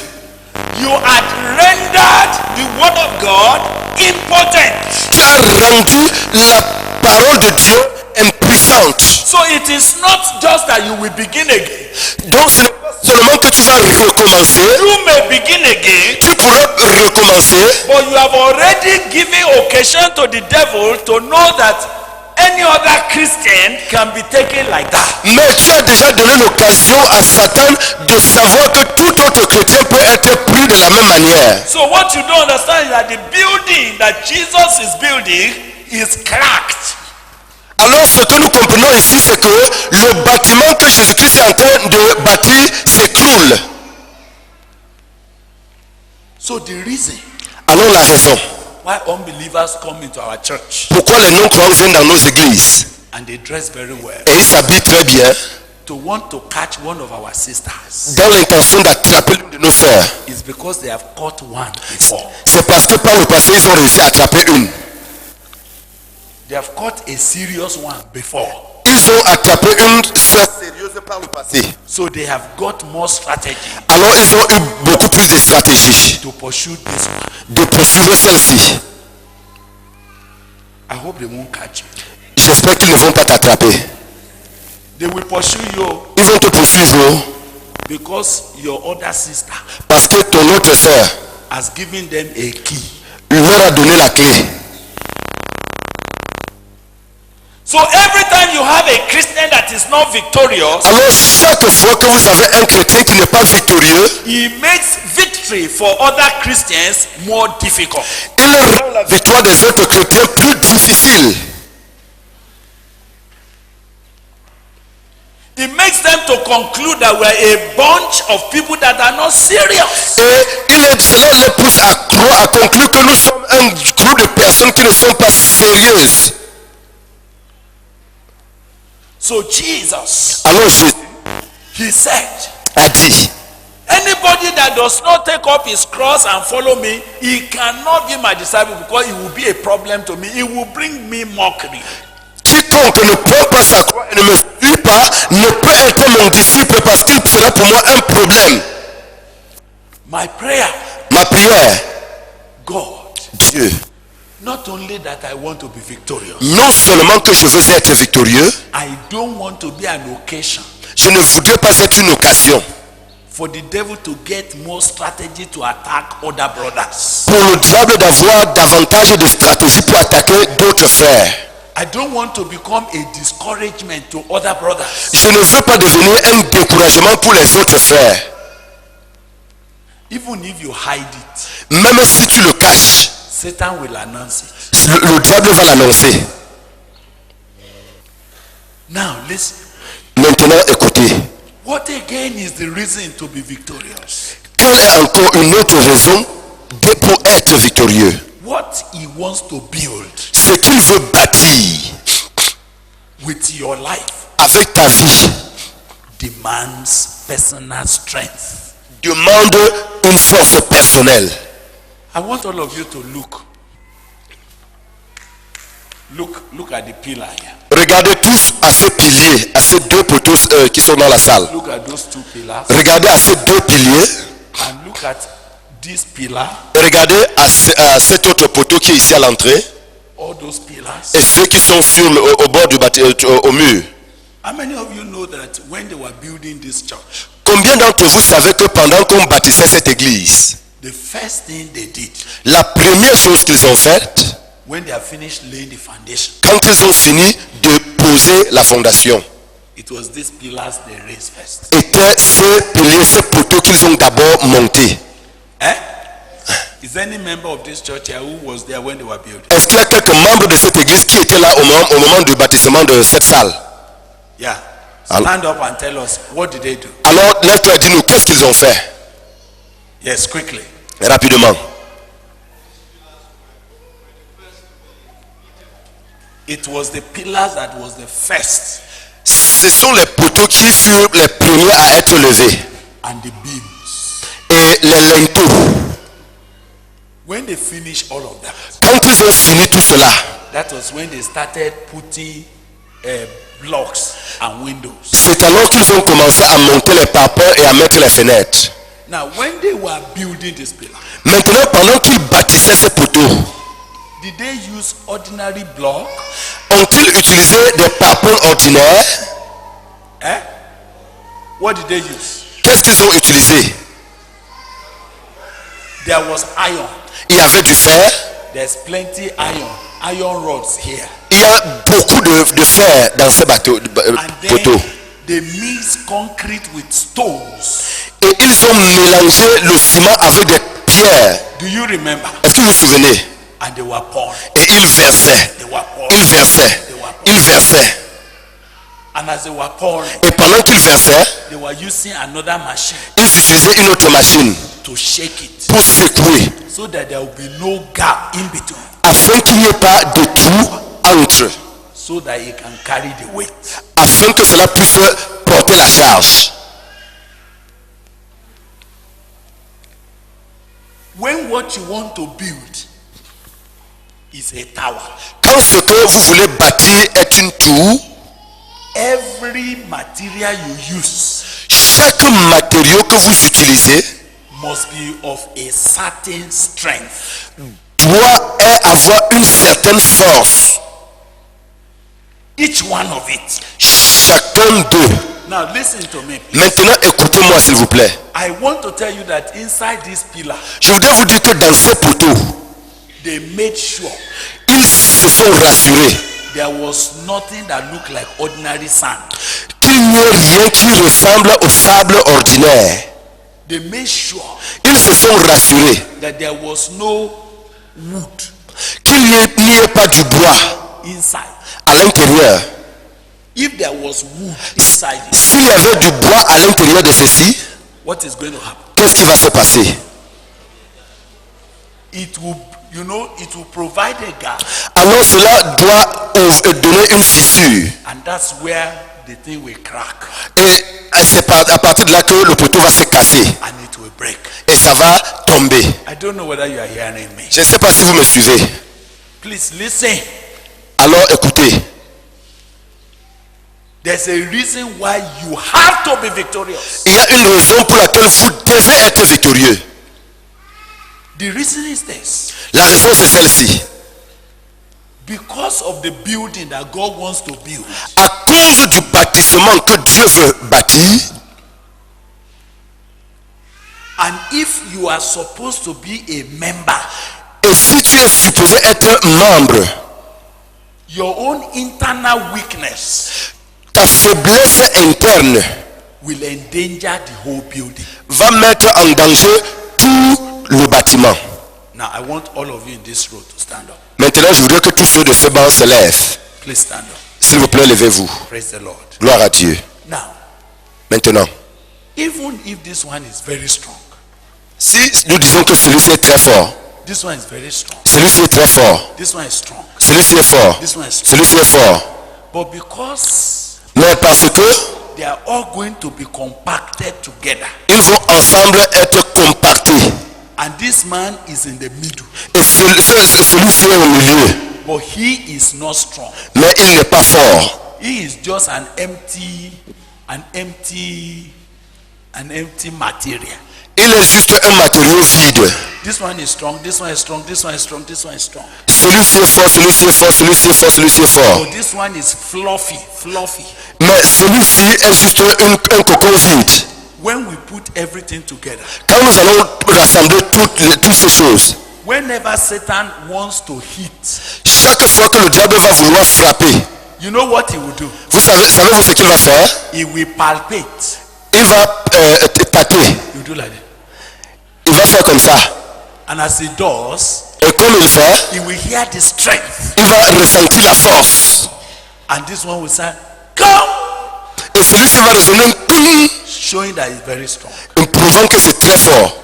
S1: You had rendered the word of God impotent.
S2: Tu as rendu la parole de Dieu impuissante.
S1: So it is not just that you will begin again.
S2: Donc ce n'est pas seulement que tu vas recommencer.
S1: You may begin again,
S2: Tu pourrais recommencer.
S1: but you have already given occasion to the devil to know that any other Christian can be taken like that.
S2: Mais tu as déjà donné l'occasion à Satan de savoir que tout autre chrétien peut être pris de la même manière.
S1: So what you don't understand is that the building that Jesus is building is cracked.
S2: Alors ce que nous comprenons ici, c'est que le bâtiment que Jésus-Christ est en train de bâtir s'écroule.
S1: So the reason
S2: Alors la raison,
S1: why unbelievers come into our church
S2: pourquoi les non-croyants viennent dans nos églises
S1: and they dress very well
S2: et ils s'habillent très bien
S1: to want to catch one of our sisters
S2: dans l'intention d'attraper l'une de nos sœurs,
S1: is because they have caught one before.
S2: c'est parce que par le passé, ils ont réussi à attraper une.
S1: They have caught a serious one before.
S2: Ils ont attrapé une sœur sérieuse par le passé.
S1: So they have got more strategy
S2: Alors ils ont eu beaucoup plus de stratégies
S1: to pursue this one.
S2: de poursuivre celle-ci.
S1: I hope they won't catch you.
S2: J'espère qu'ils ne vont pas t'attraper.
S1: They will pursue you
S2: Ils vont te poursuivre
S1: because your other sister
S2: parce que ton autre sœur
S1: has given them a key.
S2: leur a donné la clé.
S1: So every time you have a Christian that is not victorious,
S2: Alors chaque fois que vous avez un chrétien qui n'est pas victorieux,
S1: he makes victory for other Christians more difficult.
S2: il rend la victoire des autres chrétiens plus difficile.
S1: It makes them to conclude that we're a bunch of people that are not serious.
S2: Et cela les pousse à croire, à conclure que nous sommes un groupe de personnes qui ne sont pas sérieuses.
S1: So Jesus,
S2: Alors Jésus
S1: he said,
S2: a dit,
S1: anybody that does not take up his cross and follow me, he cannot be my disciple because it will be a problem to me. It will bring me mockery.
S2: quiconque ne prend pas sa croix et ne me suit pas ne peut être mon disciple parce qu'il sera pour moi un problème.
S1: My prayer,
S2: Ma prière,
S1: God,
S2: Dieu,
S1: not only that I want to be victorious,
S2: non seulement que je veux être victorieux,
S1: I don't want to be an occasion
S2: je ne voudrais pas être une occasion
S1: for the devil to get more strategy to attack other brothers.
S2: pour le diable d'avoir davantage de stratégies pour attaquer d'autres frères.
S1: I don't want to become a discouragement to other brothers.
S2: Je ne veux pas devenir un découragement pour les autres frères.
S1: Even if you hide it,
S2: Même si tu le caches,
S1: Satan will announce it.
S2: le diable va l'annoncer.
S1: Now listen.
S2: Maintenant, écoutez.
S1: What again is the reason to be victorious?
S2: Quelle est encore une autre raison pour être victorieux?
S1: What he wants to build
S2: Ce qu'il veut bâtir
S1: with your life
S2: avec ta vie
S1: demands personal strength.
S2: demande une force personnelle.
S1: I want all of you to look at the pillar here.
S2: Regardez tous à ces piliers, à ces deux poteaux qui sont dans la salle.
S1: Look at those two pillars
S2: Regardez à ces deux piliers
S1: and look at this pillar,
S2: et regardez à cet autre poteau qui est ici à l'entrée
S1: all those pillars.
S2: et ceux qui sont sur au bord du au mur.
S1: How many of you know that when they were building this church,
S2: Combien d'entre vous savez que pendant qu'on bâtissait cette église,
S1: the first thing they did
S2: la première chose qu'ils ont faite,
S1: when they have finished laying the foundation,
S2: quand ils ont fini de poser la fondation,
S1: it was these pillars they raised first.
S2: étaient ces piliers, ces poteaux qu'ils ont d'abord montés.
S1: Eh? Is there any member of this church here who was there when they were building?
S2: Est-ce qu'il y a quelques membres de cette église qui étaient là au moment du bâtissement de cette salle?
S1: Yeah. Stand up and tell us, what did they do?
S2: Alors, lève-toi et dis-nous, qu'est-ce qu'ils ont fait?
S1: Yes, quickly.
S2: Rapidement.
S1: It was the pillars that was the first,
S2: Ce sont les poteaux qui furent les premiers à être levés.
S1: and the beams.
S2: Et les linteaux.
S1: When they finished all of that,
S2: Quand ils ont fini tout cela,
S1: that was when they started putting blocks and windows.
S2: c'est alors qu'ils ont commencé à monter les parpaings et à mettre les fenêtres.
S1: Now, when they were building this pillar,
S2: Maintenant, pendant qu'ils bâtissaient ces poteaux,
S1: did they use ordinary block?
S2: ont-ils utilisé des parpaings ordinaires?
S1: Eh? What did they use?
S2: Qu'est-ce qu'ils ont utilisé?
S1: There was iron.
S2: Il y avait du fer.
S1: There's plenty iron rods here.
S2: Il y a beaucoup de fer dans ces
S1: And
S2: poteaux.
S1: then they mixed concrete with stones.
S2: Et ils ont mélangé le ciment avec des pierres.
S1: Do you remember?
S2: Est-ce que vous vous souvenez?
S1: And they were pouring.
S2: Et ils versaient.
S1: They were pouring.
S2: Ils versaient. Ils versaient.
S1: And as they were pouring,
S2: Et pendant qu'ils versaient,
S1: they were using another machine
S2: ils utilisaient une autre machine
S1: to shake it
S2: pour secouer,
S1: so that there will be no gap in between,
S2: afin qu'il n'y ait pas de trou entre,
S1: so that it can carry the weight.
S2: afin que cela puisse porter la charge.
S1: When what you want to build is a tower,
S2: Quand ce que vous voulez bâtir est une tour,
S1: every material you use
S2: chaque matériau que vous utilisez
S1: must be of a certain strength.
S2: doit avoir une certaine force.
S1: Each one of it.
S2: Chacun d'eux.
S1: Now listen to me, please.
S2: Maintenant, écoutez-moi s'il vous plaît.
S1: I want to tell you that inside this pillar,
S2: Je voudrais vous dire que dans ces poteaux,
S1: they made sure
S2: ils se sont rassurés
S1: there was nothing that looked like ordinary sand.
S2: que qu'il n'y ait rien qui ressemble aux fables ordinaires.
S1: They made sure
S2: Ils se sont rassurés
S1: that there was no wood
S2: qu'il n'y ait pas du bois
S1: inside.
S2: à l'intérieur.
S1: If there was wood inside it,
S2: S'il y avait du bois à l'intérieur de ceci,
S1: what is going to happen?
S2: qu'est-ce qui va se passer?
S1: It will, it will provide a gap,
S2: Alors cela doit donner une fissure.
S1: and that's where the thing will crack
S2: Et c'est à partir de là que le poteau va se casser
S1: and it will break.
S2: et ça va tomber.
S1: I don't know whether you are hearing me.
S2: Je ne sais pas si vous me suivez.
S1: Please listen.
S2: Alors écoutez,
S1: There's a reason why you have to be victorious.
S2: il y a une raison pour laquelle vous devez être victorieux.
S1: The reason is this.
S2: La raison c'est celle-ci.
S1: Because of the building that God wants to build,
S2: À cause du bâtiment que Dieu veut bâtir,
S1: and if you are supposed to be a member,
S2: et si tu es supposé être membre,
S1: your own internal weakness
S2: ta faiblesse interne
S1: will endanger the whole building.
S2: va mettre en danger tout le bâtiment.
S1: Now I want all of you in this row to stand up.
S2: Maintenant, je voudrais que tous ceux de ce banc se lèvent.
S1: Please stand up.
S2: S'il vous plaît, levez-vous.
S1: Praise the Lord.
S2: Gloire à Dieu.
S1: Now,
S2: Maintenant,
S1: even if this one is very strong,
S2: si nous disons que celui-ci est très fort,
S1: this one is very strong,
S2: celui-ci est très fort,
S1: this one is strong,
S2: celui-ci est fort,
S1: this one is strong,
S2: celui-ci est fort,
S1: but because
S2: mais parce que
S1: they are all going to be compacted together,
S2: ils vont ensemble être compactés,
S1: and this man is in the middle,
S2: et celui-ci est au milieu,
S1: but he is not strong.
S2: mais il n'est pas fort.
S1: He is just an empty material.
S2: Il est juste un matériau vide.
S1: This one is strong, this one is strong, this one is strong, this one is strong.
S2: Celui-ci est fort, celui-ci est fort, celui-ci est fort, celui-ci est fort.
S1: So this one is fluffy.
S2: Mais celui-ci est juste un cocon vide.
S1: When we put everything together,
S2: Quand nous allons rassembler toutes ces choses,
S1: whenever Satan wants to hit,
S2: chaque fois que le diable va vouloir frapper,
S1: you know what he will do?
S2: savez-vous ce qu'il va faire?
S1: He will palpate.
S2: Il va tâter.
S1: You do like that.
S2: Il va faire comme ça.
S1: And as he does,
S2: Et comme il fait,
S1: he will hear the strength.
S2: il va ressentir la force.
S1: And this one will say, come!
S2: Et celui-ci va résonner comme
S1: Showing that he's very strong.
S2: prouvant que c'est très fort.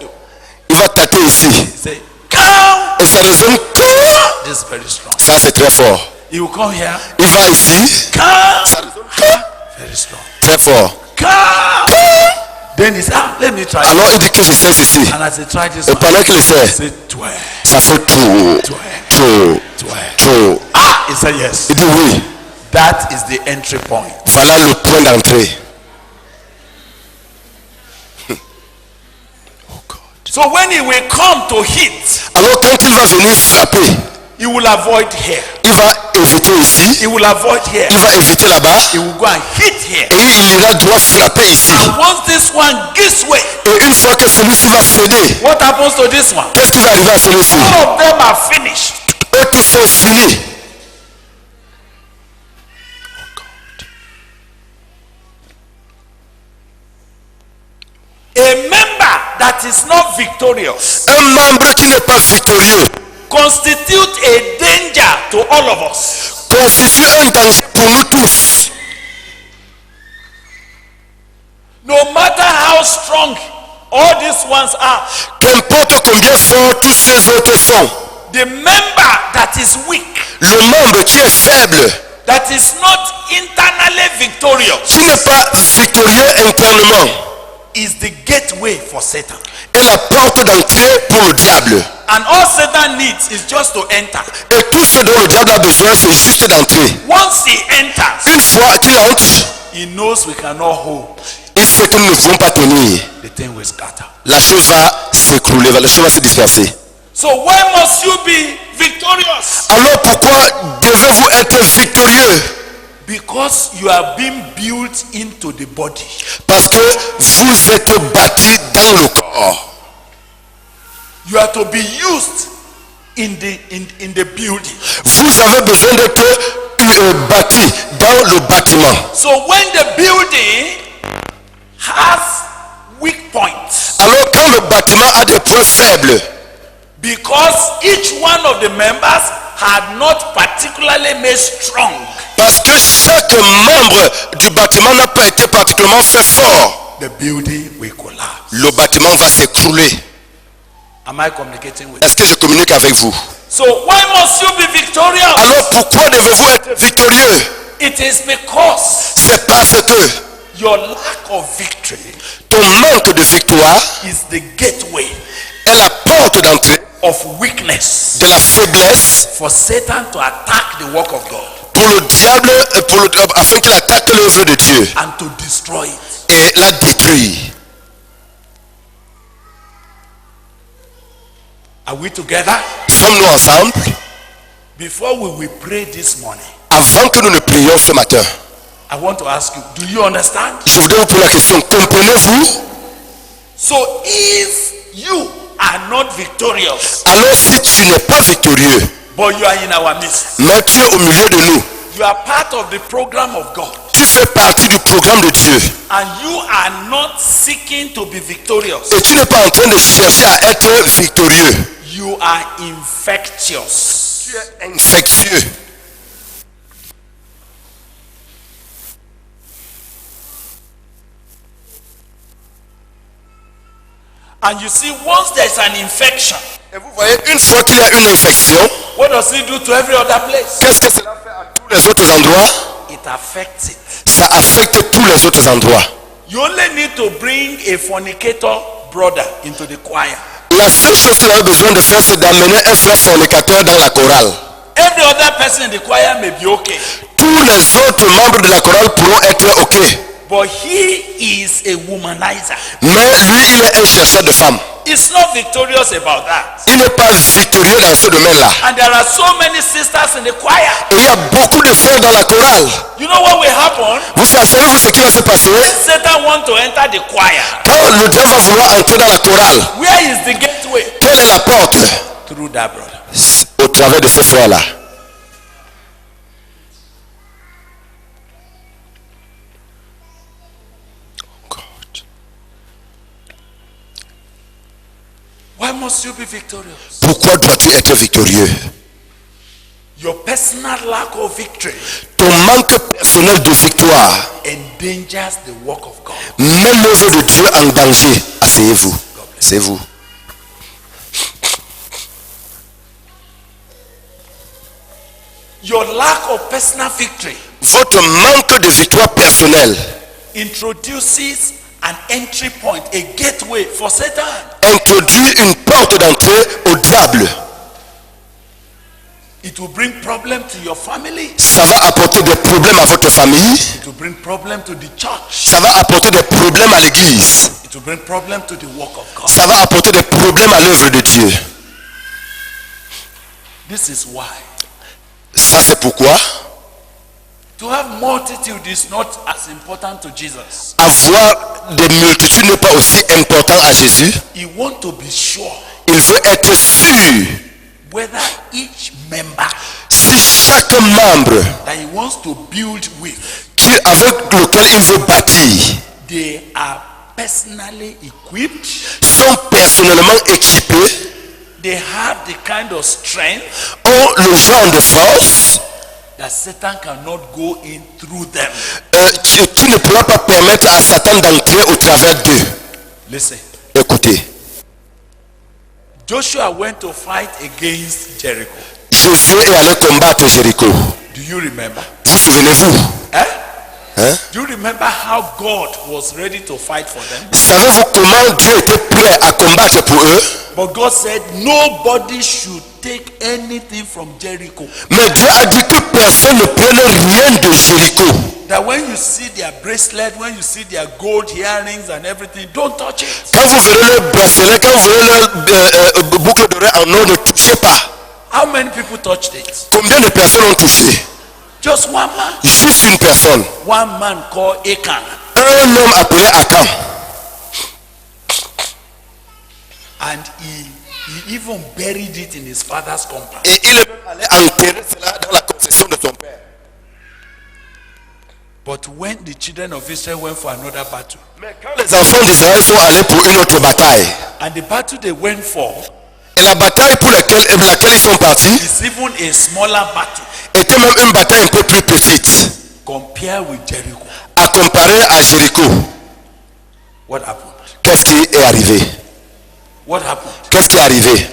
S2: Il va tâter ici.
S1: He say, come!
S2: Et ça résonne comme
S1: This is very strong.
S2: ça, c'est très fort.
S1: He will come here.
S2: Il va ici.
S1: Come!
S2: Ça résonne comme
S1: Very strong.
S2: très fort.
S1: Come! Then he said, let me try.
S2: Alors il dit que j'essaie ceci.
S1: And as he tried this
S2: Et
S1: one,
S2: pendant qu'il
S1: he
S2: essaie,
S1: said, 12.
S2: ça fait tout.
S1: 12.
S2: Tout.
S1: Ah! He said, yes.
S2: Il dit oui.
S1: That is the entry point.
S2: Voilà le point d'entrée.
S1: So when he will come to hit,
S2: Alors quand il va venir frapper,
S1: he will avoid here.
S2: il va éviter ici,
S1: He will avoid here.
S2: il va éviter là-bas,
S1: He will go and hit here.
S2: et il ira droit frapper ici.
S1: And once this one gives way,
S2: Et une fois que celui-ci va céder,
S1: what happens to this one?
S2: qu'est-ce qui va arriver à celui-ci?
S1: All of them are finished.
S2: Eux qui sont finis.
S1: A member that is not victorious
S2: Un membre qui n'est pas victorieux
S1: constitute a danger to all of us.
S2: constitue un danger pour nous tous.
S1: No matter how strong all these ones are,
S2: Qu'importe combien forts tous ces autres sont,
S1: the member that is weak,
S2: le membre qui est faible,
S1: that is not internally victorious,
S2: qui n'est pas victorieux internement,
S1: is the gateway for Satan.
S2: est la porte d'entrée pour le diable.
S1: And all Satan needs is just to enter.
S2: Et tout ce dont le diable a besoin, c'est juste d'entrer.
S1: Once he enters,
S2: Une fois qu'il entre,
S1: he knows we cannot hold.
S2: il sait que nous ne pouvons pas tenir.
S1: The thing will scatter.
S2: La chose va s'écrouler, la chose va se disperser.
S1: So why must you be victorious?
S2: Alors pourquoi devez-vous être victorieux?
S1: Because you are being built into the body.
S2: Parce que vous êtes bâtis dans le corps.
S1: You are to be used in the building.
S2: Vous avez besoin d'être bâti dans le bâtiment.
S1: So when the building has weak points,
S2: Alors quand le bâtiment a des points faibles,
S1: because each one of the members had not particularly made strong,
S2: parce que chaque membre du bâtiment n'a pas été particulièrement fait fort,
S1: the building will collapse.
S2: le bâtiment va s'écrouler.
S1: Am I communicating with you?
S2: Est-ce que je communique avec vous?
S1: So why must you be victorious?
S2: Alors pourquoi devez-vous être victorieux?
S1: It is because
S2: C'est parce que
S1: your lack of victory
S2: ton manque de victoire
S1: is the gateway
S2: est la porte d'entrée
S1: of weakness
S2: de la faiblesse
S1: for Satan to attack the work of God
S2: pour le diable, afin qu'il attaque l'œuvre de Dieu
S1: and to destroy it.
S2: et la détruire.
S1: Are we together?
S2: Sommes-nous ensemble?
S1: Before we will pray this morning,
S2: Avant que nous ne prions ce matin,
S1: I want to ask you, do you understand?
S2: je voudrais vous poser la question, comprenez-vous?
S1: So if you are not victorious,
S2: Alors si tu n'es pas victorieux,
S1: but you are in our midst,
S2: mais tu es au milieu de nous,
S1: you are part of the program of God,
S2: tu fais partie du programme de Dieu,
S1: and you are not seeking to be victorious,
S2: et tu n'es pas en train de chercher à être victorieux,
S1: you are infectious.
S2: tu es infectieux.
S1: And you see, once there's an infection,
S2: Et vous voyez, une fois qu'il y a une infection,
S1: what does it do to every other place?
S2: qu'est-ce que cela fait à tous les autres endroits?
S1: It affects it.
S2: Ça affecte tous les autres endroits.
S1: You only need to bring a fornicator brother into the choir.
S2: La seule chose qu'il avait besoin de faire, c'est d'amener un frère fornicateur dans la chorale.
S1: Every other person in the choir may be okay,
S2: Tous les autres membres de la chorale pourront être OK.
S1: but he is a womanizer.
S2: Mais lui, il est un chercheur de femmes.
S1: He's not victorious about that.
S2: Il n'est pas victorieux dans ce domaine-là.
S1: And there are so many sisters in the choir.
S2: Et il y a beaucoup de frères dans la chorale.
S1: You know what will happen?
S2: Savez-vous ce qui va se passer?
S1: Satan wants to enter the choir.
S2: Quand le diable va vouloir entrer dans la chorale,
S1: Where is the gateway?
S2: quelle est la porte?
S1: Through that brother.
S2: Au travers de ce frère-là.
S1: Why must you be victorious?
S2: Pourquoi dois-tu être victorieux?
S1: Your personal lack of victory
S2: Ton manque personnel de victoire
S1: endangers the work of God.
S2: met l'œuvre de Dieu en danger. Asseyez-vous. Asseyez-vous.
S1: Your lack of personal victory
S2: Votre manque de victoire personnelle
S1: introduces an entry point, a gateway for Satan.
S2: introduit une porte d'entrée au diable.
S1: It will bring problem to your family.
S2: Ça va apporter des problèmes à votre famille.
S1: It will bring problem to the church.
S2: Ça va apporter des problèmes à l'église.
S1: It will bring problem to the work of God.
S2: Ça va apporter des problèmes à l'œuvre de Dieu.
S1: This is why
S2: Ça, c'est pourquoi
S1: to have multitude is not as important to Jesus.
S2: avoir des multitudes n'est pas aussi important à Jésus.
S1: He wants to be sure
S2: Il veut être sûr
S1: whether each member
S2: si chaque membre
S1: that he wants to build with,
S2: avec lequel il veut bâtir
S1: they are personally equipped,
S2: sont personnellement équipés,
S1: they have the kind of strength
S2: ont le genre de force
S1: that Satan cannot go in through them.
S2: qui ne pourra pas permettre à Satan d'entrer au travers d'eux.
S1: Listen,
S2: Écoutez,
S1: Joshua went to fight against Jericho.
S2: Josué est allé combattre Jéricho.
S1: Do you remember?
S2: Vous souvenez-vous?
S1: Eh?
S2: Hein?
S1: Do you remember how God was ready to fight for them?
S2: Savez-vous comment Dieu était prêt à combattre pour eux?
S1: But God said nobody should take anything from Jericho.
S2: Mais Dieu a dit que personne ne prenne rien de Jéricho.
S1: That when you see their bracelet, when you see their gold earrings and everything, don't touch it.
S2: Quand vous verrez leur bracelet, quand vous verrez leur boucle d'oreille en or, ne touchez pas.
S1: How many people touched it?
S2: Combien de personnes ont touché?
S1: Just one man.
S2: Juste une personne.
S1: One man called Achan.
S2: Un homme appelé Achan.
S1: And he even buried it in his father's compound.
S2: Et il est même allé enterrer cela dans la concession de son père.
S1: But when the children of Israel went for another battle,
S2: Les enfants d'Israël sont allés pour une autre bataille.
S1: and the battle they went for
S2: Et la bataille pour laquelle ils sont partis
S1: is even a smaller battle
S2: était même une bataille un peu plus petite
S1: compared with Jericho.
S2: à comparer à Jéricho.
S1: What happened?
S2: Qu'est-ce qui est arrivé?
S1: What happened?
S2: Qu'est-ce qui est arrivé?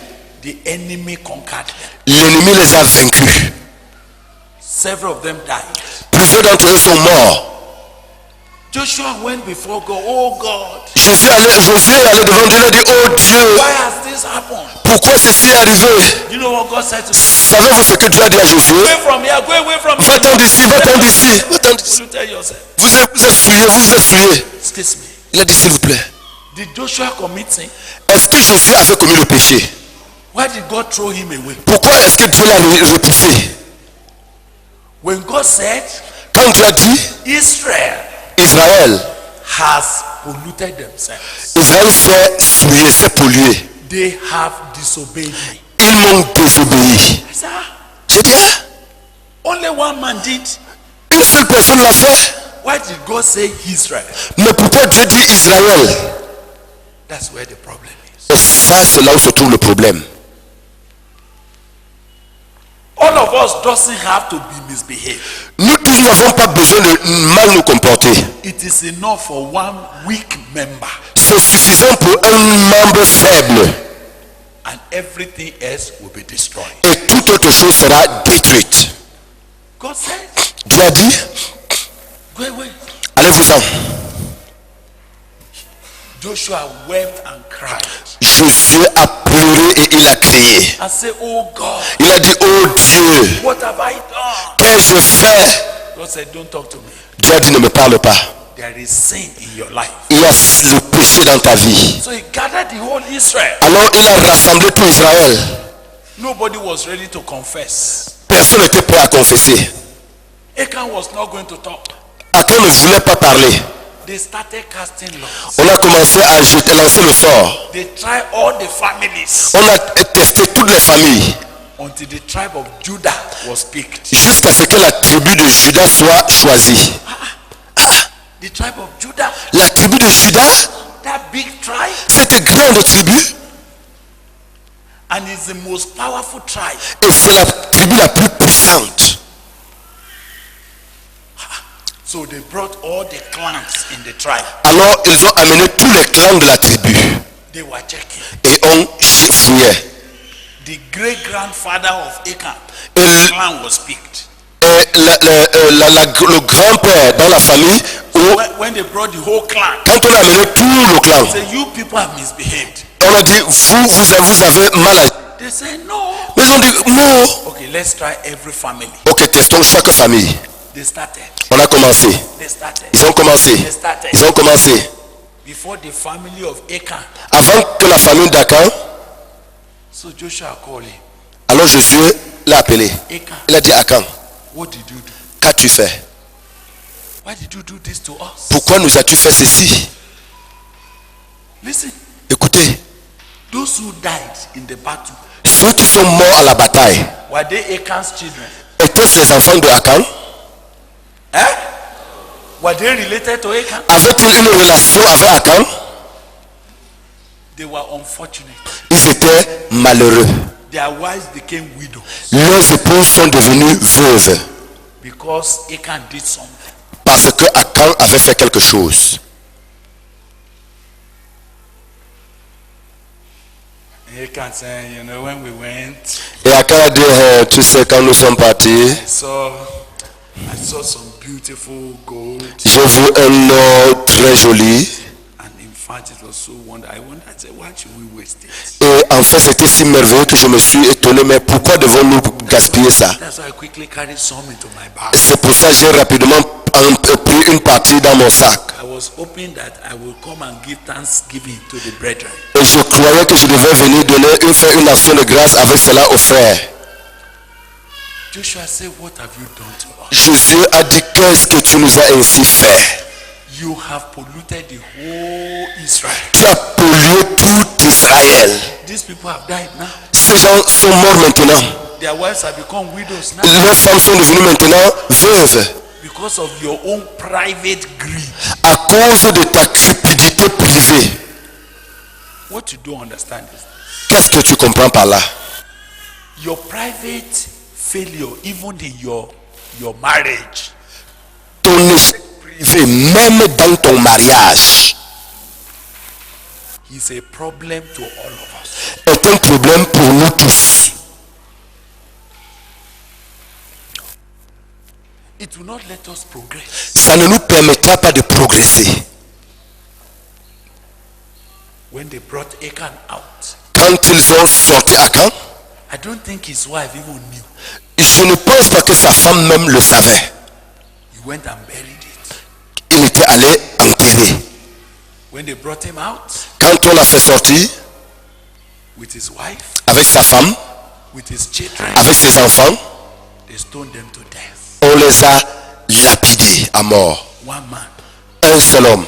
S1: The enemy conquered them.
S2: L'ennemi les a vaincus.
S1: Several of them died.
S2: Plusieurs d'entre eux sont morts.
S1: Joshua went before God. Oh God,
S2: Josué est allé devant Dieu et a dit, oh Dieu,
S1: why has this happened?
S2: pourquoi ceci est arrivé?
S1: You know what God said to me?
S2: Savez-vous ce que Dieu a dit à Josué?
S1: Go away from here, go away from here.
S2: Va-t'en d'ici, va-t'en d'ici, va-t'en d'ici.
S1: You tell yourself.
S2: Vous êtes fuyés, vous êtes fuyés.
S1: Excuse me.
S2: Il a dit, s'il vous plaît,
S1: Did Joshua commit sin?
S2: est-ce que Josué avait commis le péché?
S1: Why did God throw him away?
S2: Pourquoi est-ce que Dieu l'a repoussé?
S1: When God said,
S2: Quand Dieu a dit, Israël
S1: has polluted themselves,
S2: s'est pollué.
S1: they have disobeyed me.
S2: Ils m'ont désobéi.
S1: I said,
S2: J'ai dit,
S1: only one man did.
S2: une seule personne l'a fait.
S1: Why did God say Israel?
S2: Mais pourquoi Dieu dit Israël?
S1: That's where the problem is.
S2: Et ça, c'est là où se trouve le problème.
S1: All of us doesn't have to be misbehaved.
S2: Nous tous n'avons pas besoin de mal nous comporter.
S1: It is enough for one weak member,
S2: C'est suffisant pour un membre faible.
S1: and everything else will be destroyed.
S2: Et toute autre chose sera détruite.
S1: God said,
S2: Dieu a dit,
S1: go away.
S2: allez-vous-en.
S1: Joshua wept and cried.
S2: Josué a pleuré et il a crié.
S1: I said, oh God,
S2: Il a dit, oh Dieu,
S1: what have I done?
S2: qu'ai-je fait?
S1: God said, don't talk to me.
S2: Dieu a dit, ne me parle pas.
S1: There is sin in your life.
S2: Il y a le péché dans ta vie.
S1: So he gathered the whole Israel.
S2: Alors il a rassemblé tout Israël.
S1: Nobody was ready to confess.
S2: Personne n'était prêt à confesser.
S1: Achan was not going to talk.
S2: Achan ne voulait pas parler.
S1: They started casting lots.
S2: On a commencé à lancer le sort.
S1: They tried all the families
S2: On a testé toutes les familles
S1: until the tribe of Judah was picked.
S2: jusqu'à ce que la tribu de Juda soit choisie.
S1: The tribe of Judah,
S2: La tribu de Juda,
S1: that big tribe,
S2: cette grande tribu,
S1: and it's the most powerful tribe.
S2: et c'est la tribu la plus puissante.
S1: So they brought all the clans in the tribe.
S2: Alors ils ont amené tous les clans de la tribu
S1: They were checking.
S2: et on fouillait.
S1: The great grandfather of Achan
S2: Et
S1: clan was picked.
S2: le grand-père dans la famille,
S1: When they brought the whole clan,
S2: quand on a amené tout le clan,
S1: they said, you people have misbehaved.
S2: on a dit, vous avez mal agi.
S1: They said, no.
S2: Mais ils ont dit, non.
S1: Okay, let's try every family.
S2: Ok, testons chaque famille.
S1: They started.
S2: On a commencé.
S1: They started.
S2: Ils ont commencé.
S1: They started.
S2: Ils ont commencé.
S1: Before the family of Achan.
S2: Avant que la famille d'Achan,
S1: So Joshua called him.
S2: alors Josué l'a appelé.
S1: Achan,
S2: Il a dit, Achan,
S1: what did you do?
S2: qu'as-tu fait?
S1: Why did you do this to us?
S2: Pourquoi nous as-tu fait ceci?
S1: Listen,
S2: Écoutez,
S1: those who died in the battle,
S2: ceux qui sont morts à la bataille,
S1: were they Achan's children?
S2: étaient-ce les enfants de Achan?
S1: Eh? Were they related to Achan?
S2: Avaient-ils une relation avec Achan?
S1: They were unfortunate.
S2: Ils étaient malheureux.
S1: Their wives became widows
S2: Leurs épouses sont devenues veuves
S1: because Achan did something.
S2: parce que Achan avait fait quelque chose.
S1: Achan said, you know, when we went,
S2: Et Achan a dit, tu sais, quand nous sommes partis,
S1: I saw some beautiful gold,
S2: j'ai vu un or très joli.
S1: and in fact it was so wonderful. I said, why should we waste it?
S2: Et en fait, c'était si merveilleux que je me suis étonné, mais pourquoi devons-nous gaspiller ça?
S1: That's why I quickly carried some into my bag.
S2: C'est pour ça que j'ai rapidement pris une partie dans mon sac.
S1: I was hoping that I will come and give thanksgiving to the brethren.
S2: Et je croyais que je devais venir faire une action de grâce avec cela aux frères.
S1: Joshua said, what have you done to us?
S2: Josué a dit, qu'est-ce que tu nous as ainsi fait?
S1: You have polluted the whole Israel.
S2: Tu as pollué tout Israël.
S1: These people have died now.
S2: Ces gens sont morts maintenant.
S1: Their wives have become widows now
S2: Leurs femmes sont devenues maintenant veuves
S1: because of your own private greed.
S2: à cause de ta cupidité privée.
S1: What you don't understand is
S2: Qu'est-ce que tu comprends par là?
S1: your private failure, even in your marriage,
S2: Ton échec privé, même dans ton mariage,
S1: is a problem to all of us.
S2: est un problème pour nous tous.
S1: It will not let us progress.
S2: Ça ne nous permettra pas de progresser.
S1: When they brought Achan out,
S2: Quand ils ont sorti Achan,
S1: I don't think his wife even knew.
S2: je ne pense pas que sa femme même le savait.
S1: He went and buried it.
S2: Il était allé enterrer.
S1: When they brought him out
S2: Quand on l'a fait sortir
S1: with his wife,
S2: avec sa femme,
S1: with his children,
S2: avec ses enfants,
S1: they stoned them to death.
S2: on les a lapidés à mort.
S1: One man.
S2: Un seul homme.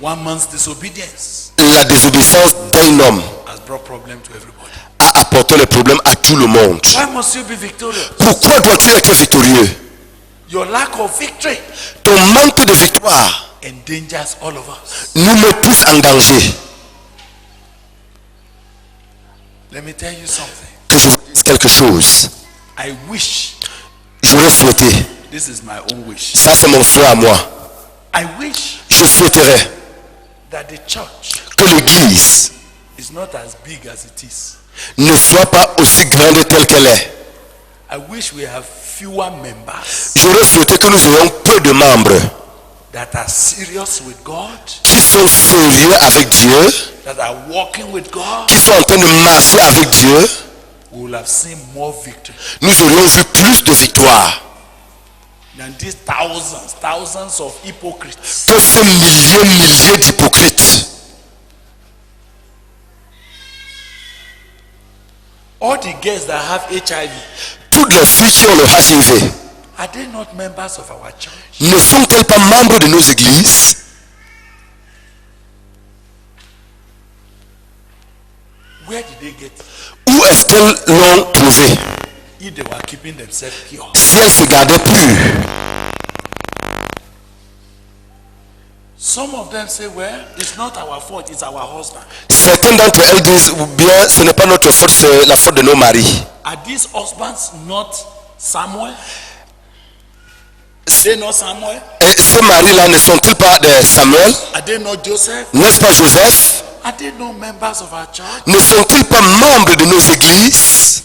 S1: One man's disobedience
S2: La désobéissance d'un homme
S1: has brought problem to everybody.
S2: a apporté le problème à tout le monde.
S1: Why must you be victorious?
S2: Pourquoi dois-tu être victorieux?
S1: Your lack of victory
S2: Ton manque de victoire
S1: endangers all of us.
S2: nous met tous en danger.
S1: Let me tell you something.
S2: Que je vous dise quelque chose.
S1: I wish,
S2: J'aurais souhaité,
S1: this is my own wish,
S2: ça c'est mon souhait à moi,
S1: I wish
S2: je souhaiterais
S1: that the church
S2: que l'église
S1: is not as big as it is.
S2: ne soit pas aussi grande telle qu'elle est.
S1: I wish we have fewer members
S2: J'aurais souhaité que nous ayons peu de membres
S1: that are serious with God,
S2: qui sont sérieux avec Dieu,
S1: that are walking with God.
S2: qui sont en train de marcher avec Dieu.
S1: We will have seen more victory
S2: Nous aurions vu plus de victoires
S1: than these thousands of hypocrites.
S2: que ces milliers d'hypocrites.
S1: All the girls that have HIV,
S2: Toutes les filles qui ont le HIV
S1: are they not members of our church?
S2: ne sont-elles pas membres de nos églises?
S1: Where did they get it?
S2: Où est-ce qu'elles l'ont trouvé?
S1: If they were keeping themselves pure.
S2: Si elles se gardaient pures,
S1: Some of them say, well, it's not our fault, it's our husband.
S2: certaines d'entre elles disent ou bien ce n'est pas notre faute, c'est la faute de nos maris.
S1: Are these husbands not Samuel? Are they not Samuel?
S2: Et ces maris-là ne sont-ils pas de Samuel?
S1: Are they not Joseph?
S2: N'est-ce pas Joseph?
S1: Are they not members of our church?
S2: Ne sont-ils pas membres de nos églises?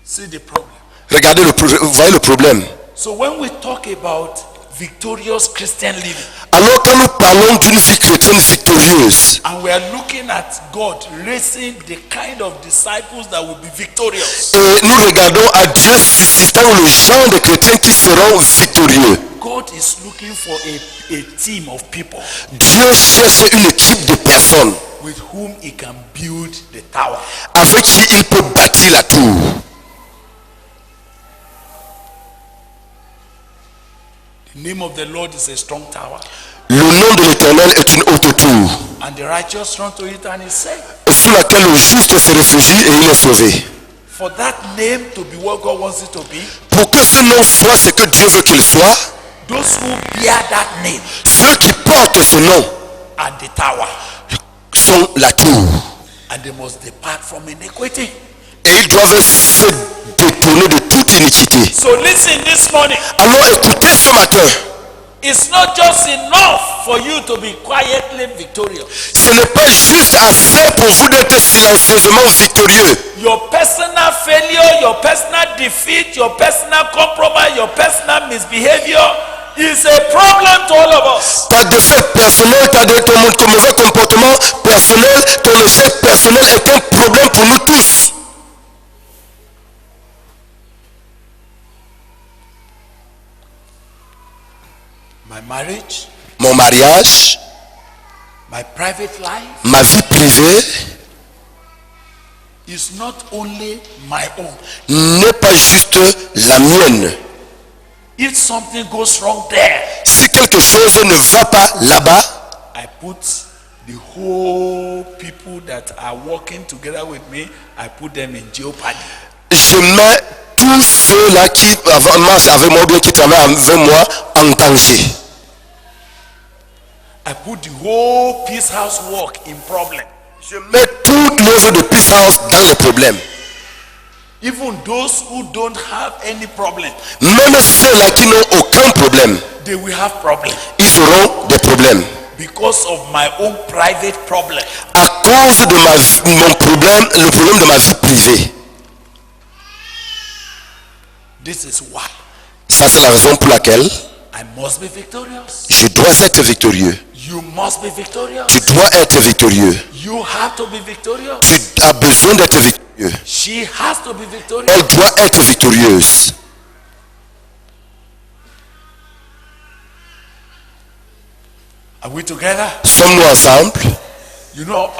S1: See the problem.
S2: Regardez, vous voyez le problème.
S1: So when we talk about victorious Christian living,
S2: Alors quand nous parlons d'une vie chrétienne victorieuse,
S1: and we are looking at God raising the kind of disciples that will be victorious,
S2: et nous regardons à Dieu suscitant le genre de chrétiens qui seront victorieux,
S1: God is looking for a team of people
S2: Dieu cherche une équipe de personnes
S1: with whom he can build the tower.
S2: avec qui il peut bâtir la tour.
S1: The name of the Lord is a strong tower,
S2: Le nom de l'Éternel est une haute tour,
S1: and the righteous run to it and is saved.
S2: sous laquelle le juste se réfugie et il est sauvé.
S1: For that name to be what God wants it to be,
S2: Pour que ce nom soit ce que Dieu veut qu'il soit,
S1: those who bear that name
S2: ceux qui portent ce nom
S1: are the tower,
S2: sont la tour.
S1: and they must depart from iniquity.
S2: Et ils doivent se détourner de toute iniquité.
S1: So listen this morning.
S2: Alors écoutez ce matin,
S1: It's not just enough for you to be quietly victorious.
S2: ce n'est pas juste assez pour vous d'être silencieusement victorieux.
S1: Your personal failure, your personal defeat, your personal compromise, your personal misbehavior is a problem to all of us.
S2: Ta défaite personnelle, ton mauvais comportement personnel, ton échec personnel est un problème pour nous tous.
S1: My marriage,
S2: Mon mariage,
S1: my private life
S2: ma vie privée
S1: is not only my own.
S2: n'est pas juste la mienne.
S1: If something goes wrong there,
S2: Si quelque chose ne va pas là-bas,
S1: I put the whole people that are working together with me, I put them in jeopardy.
S2: je mets tous ceux-là qui marchent avec moi ou bien qui travaillent avec moi en danger.
S1: I put the whole Peace House work in problem.
S2: Je mets toute l'œuvre de Peace House dans les problèmes.
S1: Even those who don't have any problem,
S2: Même ceux-là qui n'ont aucun problème,
S1: they will have problem
S2: ils auront des problèmes.
S1: because of my own private problem.
S2: À cause de mon problème, le problème de ma vie privée.
S1: This is why
S2: Ça, c'est la raison pour laquelle
S1: I must be victorious.
S2: je dois être victorieux.
S1: You must be victorious.
S2: Tu dois être victorieux.
S1: You have to be victorious.
S2: Tu as besoin d'être victorieux.
S1: She has to be victorious.
S2: Elle doit être victorieuse.
S1: Are we together?
S2: Sommes-nous ensemble?
S1: You know,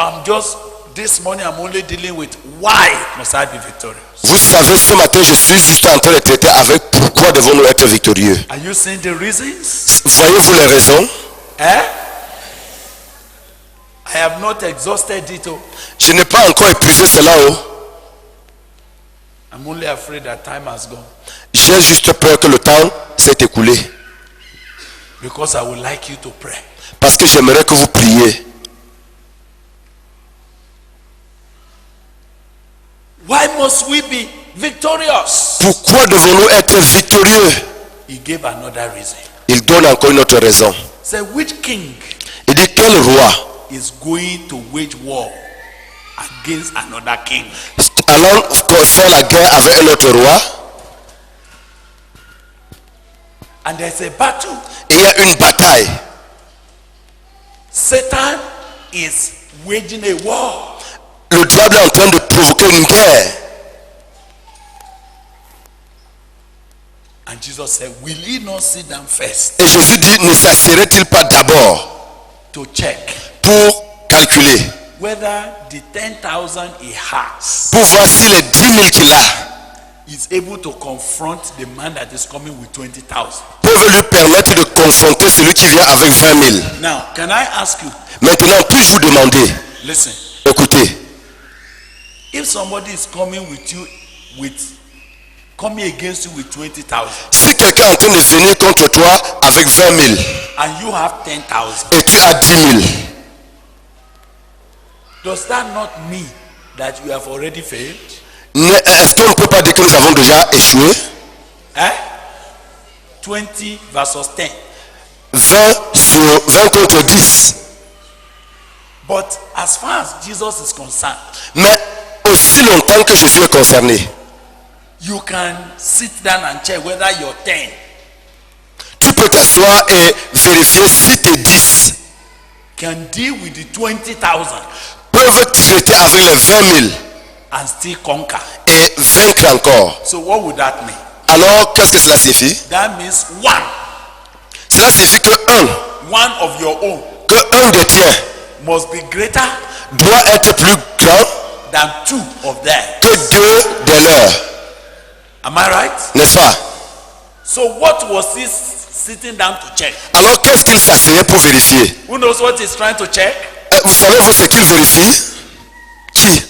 S1: this morning I'm only dealing with why must I be victorious.
S2: Vous savez, ce matin, je suis juste en train de traiter avec pourquoi devons-nous être victorieux.
S1: Are you seeing the reasons?
S2: Voyez-vous les raisons?
S1: Eh? I have not exhausted it. Oh.
S2: Je n'ai pas encore épuisé cela. Oh.
S1: I'm only afraid that time has gone.
S2: J'ai juste peur que le temps s'est écoulé.
S1: Because I would like you to pray.
S2: Parce que j'aimerais que vous priez.
S1: Why must we be victorious?
S2: Pourquoi devons-nous être victorieux?
S1: He gave another reason.
S2: Il donne encore une autre raison.
S1: Say, which king
S2: Il dit quel roi
S1: is going to wage war against another king?
S2: allant faire la guerre avec un autre roi?
S1: And there's a battle.
S2: Et il y a une bataille.
S1: Satan is waging a war.
S2: Le diable est en train de provoquer une guerre.
S1: And Jesus said, will he not sit down first
S2: Et Jésus dit, ne s'asserait-il pas d'abord
S1: to check
S2: pour calculer,
S1: whether the 10,000 he has
S2: pour voir si les 10 000 qu'il a
S1: is able to confront the man that is coming with 20,000?
S2: peuvent lui permettre de confronter celui qui vient avec 20 000.
S1: Now, can I ask you,
S2: Maintenant, puis-je vous demander,
S1: listen,
S2: écoutez,
S1: if somebody is coming against you with 20,000
S2: si quelqu'un est en train de venir contre toi avec 20 000
S1: and you have 10,000,
S2: et tu as 10 000,
S1: does that not mean that you have already failed?
S2: est-ce qu'on ne peut pas dire que nous avons déjà échoué?
S1: Eh? 20 versus 10.
S2: 20 contre 10.
S1: But as far as Jesus is concerned,
S2: Mais aussi longtemps que Jésus est concerné,
S1: you can sit down and check whether you're 10
S2: tu peux t'asseoir et vérifier si tes 10
S1: can deal with the 20,000
S2: peuvent traiter avec les 20 000
S1: and still conquer.
S2: et vaincre encore.
S1: So what would that mean?
S2: Alors, qu'est-ce que cela signifie?
S1: That means one
S2: Cela signifie que
S1: of your own
S2: un des tiens
S1: must be greater
S2: doit être plus grand
S1: than two of them.
S2: que deux des leurs.
S1: Am I right?
S2: N'est-ce pas?
S1: So what was he sitting down to check?
S2: Alors, qu'est-ce qu'il s'asseyait pour vérifier?
S1: Who knows what he's trying to check?
S2: Savez-vous ce qu'il vérifie? Qui?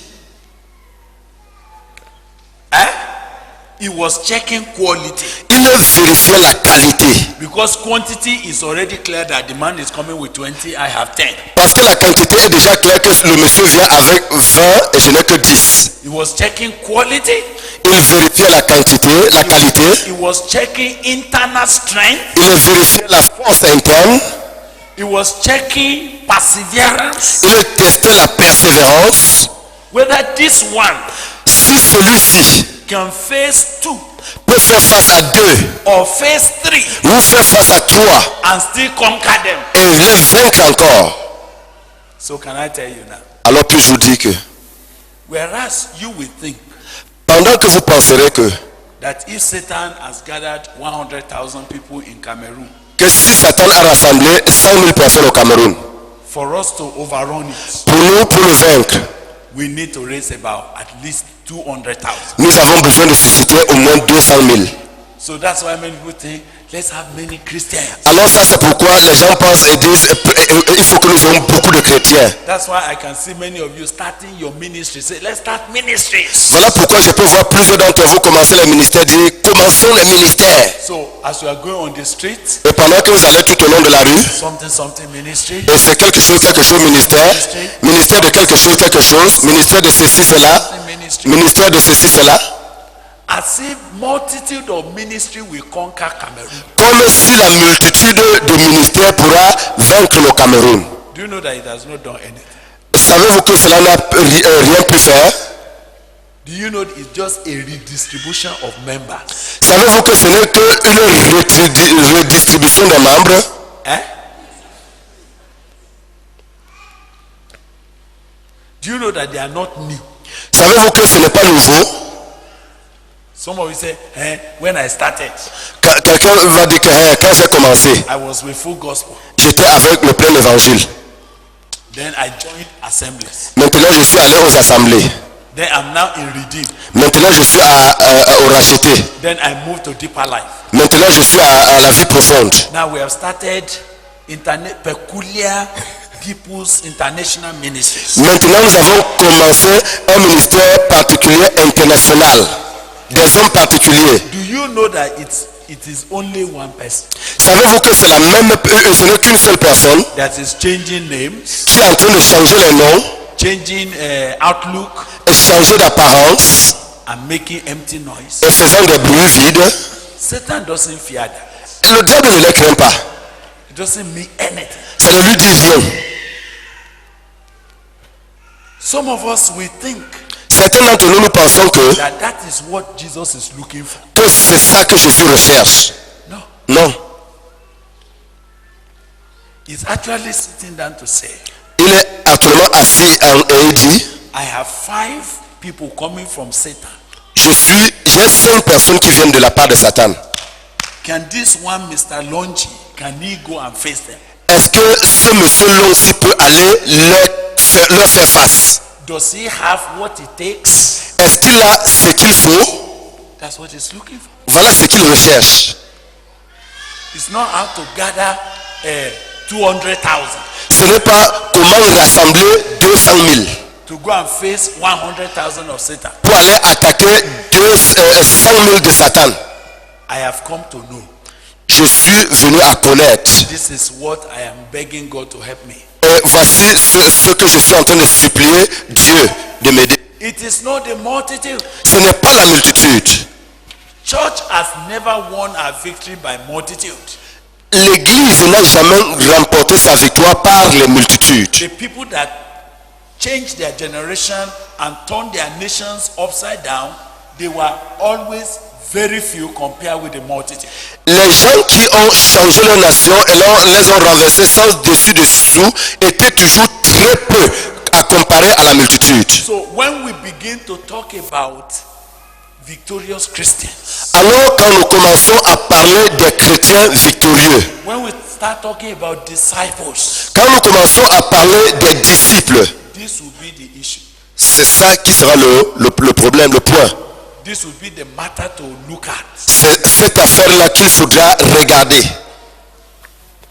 S1: Eh? He was checking quality.
S2: Il vérifiait la qualité.
S1: Because quantity is already clear that the man is coming with 20, I have 10.
S2: Parce que la quantité est déjà claire que le monsieur vient avec 20 et je n'ai que 10.
S1: He was checking quality.
S2: Il vérifiait la quantité, la qualité.
S1: He was checking internal strength.
S2: Il vérifiait la force interne.
S1: He was checking perseverance.
S2: Il testait la persévérance.
S1: Whether this one
S2: Si celui-ci
S1: can face two
S2: peut faire face à 2
S1: or face three
S2: ou faire face à 3
S1: and still conquer them.
S2: et les vaincre encore,
S1: So can I tell you now?
S2: alors puis-je vous dire que
S1: Whereas you will think
S2: pendant que vous penserez
S1: that if Satan has gathered 100,000 people in Cameroon
S2: que si Satan a rassemblé 100 000 personnes au Cameroun,
S1: for us to overrun it,
S2: pour le vaincre,
S1: we need to raise about at least 200,000.
S2: nous avons besoin de susciter au moins 200 000.
S1: So that's why many people think, let's have many Christians.
S2: Alors ça c'est pourquoi les gens pensent et disent il faut que nous ayons beaucoup de chrétiens.
S1: That's why I can see many of you starting your ministry. Say, let's start ministries.
S2: Voilà pourquoi je peux voir plusieurs d'entre vous commencer les ministères, dire commençons les ministères.
S1: So as you are going on the street,
S2: Et pendant que vous allez tout au long de la rue,
S1: something ministry,
S2: et c'est quelque chose ministère, ministère de quelque chose, ministère de ceci, cela, ministère de ceci, cela.
S1: as if multitude of ministry will conquer Cameroon.
S2: Comme si la multitude de ministères pourra vaincre le Cameroun.
S1: Do you know that it has not done anything?
S2: Savez-vous que cela n'a rien pu faire?
S1: Do you know it's just a redistribution of members?
S2: Savez-vous que ce n'est qu'une redistribution des membres?
S1: Eh? Do you know that they are not new?
S2: Savez-vous que ce n'est pas nouveau?
S1: Some of you say, when I started,
S2: Quelqu'un va dire que quand j'ai commencé,
S1: I was with full gospel.
S2: j'étais avec le plein évangile.
S1: Then I joined assemblies.
S2: Maintenant, je suis allé aux assemblées.
S1: Then I'm now in Redeem.
S2: Maintenant, je suis au racheté.
S1: Then I moved to Deeper Life.
S2: Maintenant, je suis à la vie profonde.
S1: Now we have started peculiar people's international ministries.
S2: Maintenant, nous avons commencé un ministère particulier international. Des hommes particuliers.
S1: Do you know that it is only one person
S2: Savez-vous que c'est la même, ce n'est qu'une seule personne
S1: that is changing names,
S2: qui est en train de changer les noms,
S1: changing outlook,
S2: et changer d'apparence,
S1: and making empty noise?
S2: et faisant des bruits vides.
S1: Satan doesn't fear that.
S2: Et le diable ne les craint pas.
S1: It doesn't mean anything.
S2: Ça ne lui dit rien.
S1: Some of us we think
S2: Certains d'entre nous, nous pensons que
S1: that is what Jesus is looking for.
S2: c'est ça que Jésus recherche.
S1: No,
S2: Non.
S1: he's actually sitting down to say,
S2: Il est actuellement assis et il dit,
S1: I have 5 people coming from Satan.
S2: j'ai 5 personnes qui viennent de la part de Satan.
S1: Can this one, Mr. Longi, can he go and face them?
S2: Est-ce que ce monsieur Lonsi peut aller leur faire face?
S1: Does he have what it takes?
S2: Est-ce qu'il a ce qu'il faut?
S1: That's what he's looking for.
S2: Voilà ce qu'il recherche.
S1: It's not how to gather 200,000
S2: Ce n'est pas comment rassembler 200 000
S1: to go and face 100,000 of Satan.
S2: pour aller attaquer 100 000 de Satan.
S1: I have come to know.
S2: Je suis venu à connaître.
S1: This is what I am begging God to help me.
S2: Et voici ce que je suis en train de supplier Dieu de m'aider.
S1: It is not the multitude.
S2: Ce n'est pas la multitude.
S1: Church has never won a victory by multitude.
S2: L'église n'a jamais remporté sa victoire par les multitudes.
S1: The people that changed their generation and turned their nations upside down, they were always very few compared with the multitude.
S2: Les gens qui ont changé leur nation et les ont renversés sans dessus-dessous étaient toujours très peu à comparer à la multitude.
S1: So when we begin to talk about victorious Christians,
S2: Alors quand nous commençons à parler des chrétiens victorieux,
S1: when we start talking about disciples,
S2: quand nous commençons à parler des disciples,
S1: this will be the issue.
S2: c'est ça qui sera le problème, le point.
S1: This will be the matter to look at.
S2: C'est cette affaire-là qu'il faudra regarder.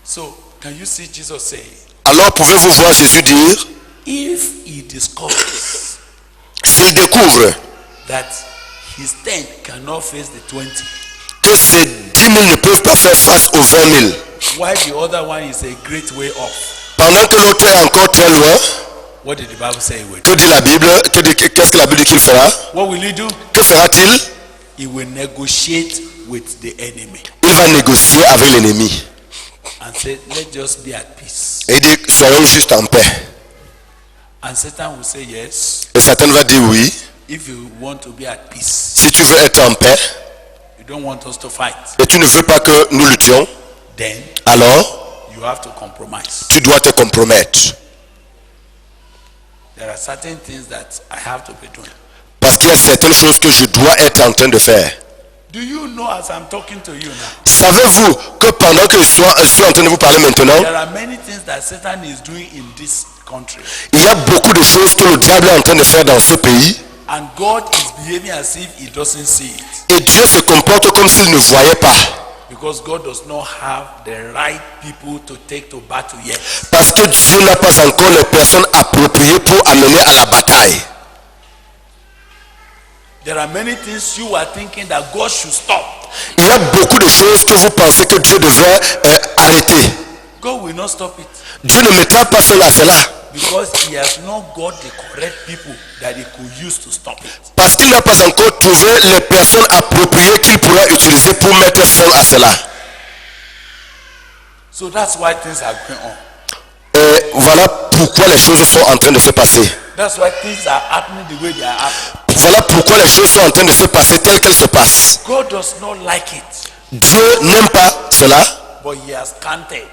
S1: So can you see Jesus say,
S2: Alors pouvez-vous voir Jésus dire,
S1: if he discovers
S2: s'il découvre
S1: that his 10 cannot face the 20,
S2: que ces 10 000 ne peuvent pas faire face aux 20 000,
S1: while the other one is a great way off,
S2: pendant que l'autre est encore très loin,
S1: what did the Bible say he will do?
S2: que dit la Bible? Qu'est-ce que la Bible dit qu'il fera?
S1: What will he do?
S2: Que fera-t-il?
S1: He will negotiate with the enemy
S2: Il va négocier avec l'ennemi.
S1: and say, let's just be at peace.
S2: Et il dit, soyons juste en paix.
S1: And Satan will say, yes,
S2: Et Satan va dire oui.
S1: if you want to be at peace,
S2: Si tu veux être en paix
S1: you don't want us to fight,
S2: et tu ne veux pas que nous luttions,
S1: then
S2: alors
S1: you have to compromise.
S2: tu dois te compromettre.
S1: There are certain things that I have to be doing.
S2: Parce qu'il y a certaines choses que je dois être en train de faire.
S1: Do you know, as I'm talking to you now,
S2: Savez-vous que pendant que je suis en train de vous parler maintenant,
S1: there are many things that Satan is doing in this country,
S2: il y a beaucoup de choses que le diable est en train de faire dans ce pays
S1: and God is behaving as if he doesn't see it.
S2: Et Dieu se comporte comme s'il ne voyait pas.
S1: Because God does not have the right people to take to battle yet.
S2: Parce que Dieu n'a pas encore les personnes appropriées pour amener à la bataille.
S1: There are many things you are thinking that God should stop.
S2: Il y a beaucoup de choses que vous pensez que Dieu devrait arrêter.
S1: God will not stop it.
S2: Dieu ne mettra pas fin à cela.
S1: Because he has not got the correct people that he could use to stop it.
S2: Parce qu'il n'a pas encore trouvé les personnes appropriées qu'il pourra utiliser pour mettre fin à cela.
S1: So that's why things are going on.
S2: Et voilà pourquoi les choses sont en train de se passer.
S1: That's why things are happening the way they are happening.
S2: Voilà pourquoi les choses sont en train de se passer telles qu'elles se passent.
S1: God does not like it.
S2: Dieu n'aime pas cela.
S1: But he has counted.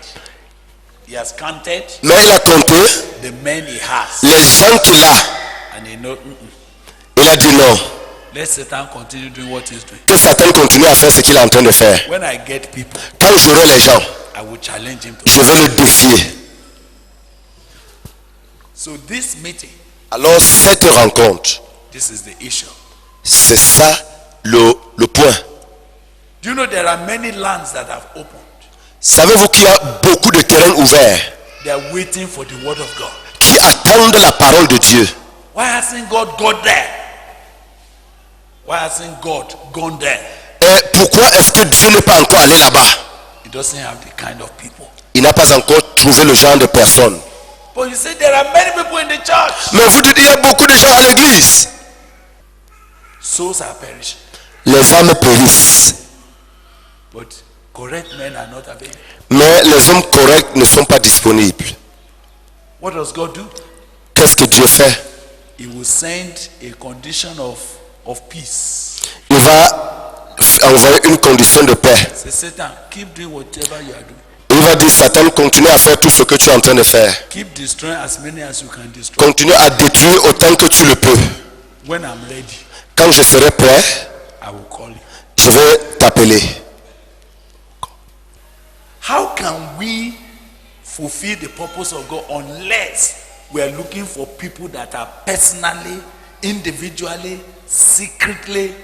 S1: He has counted
S2: Mais il a compté
S1: the men he has.
S2: les gens qu'il a.
S1: And he know,
S2: Il a dit non.
S1: let Satan continue doing what he's doing.
S2: Que Satan continue à faire ce qu'il est en train de faire.
S1: When I get people,
S2: Quand j'aurai les gens,
S1: I will challenge him to.
S2: je vais le défier.
S1: So this meeting,
S2: Alors cette rencontre,
S1: this is the issue.
S2: c'est ça le point.
S1: Do you know there are many lands that have opened?
S2: Savez-vous qu'il y a beaucoup de terrains ouverts
S1: They are waiting for the word of God.
S2: qui attendent la parole de Dieu?
S1: Why hasn't God got there? Why hasn't God gone there?
S2: Et pourquoi est-ce que Dieu n'est pas encore allé là-bas?
S1: He doesn't have the kind of people.
S2: Il n'a pas encore trouvé le genre de personnes.
S1: But you say there are many people in the church.
S2: Mais vous dites il y a beaucoup de gens à l'église.
S1: Souls are perishing.
S2: Les âmes périssent.
S1: But correct men are not available.
S2: Mais les hommes corrects ne sont pas disponibles.
S1: What does God do?
S2: Qu'est-ce que Dieu fait?
S1: He will send a condition of peace.
S2: Il va envoyer une condition de paix.
S1: Say, Satan, keep doing whatever you are doing.
S2: Il va dire Satan, continue à faire tout ce que tu es en train de faire.
S1: Keep destroying as many as you can destroy.
S2: Continue à détruire autant que tu le peux.
S1: When I'm ready,
S2: Quand je serai prêt,
S1: I will call you.
S2: je vais t'appeler.
S1: How can we fulfill the purpose of God unless we are looking for people that are personally, individually, secretly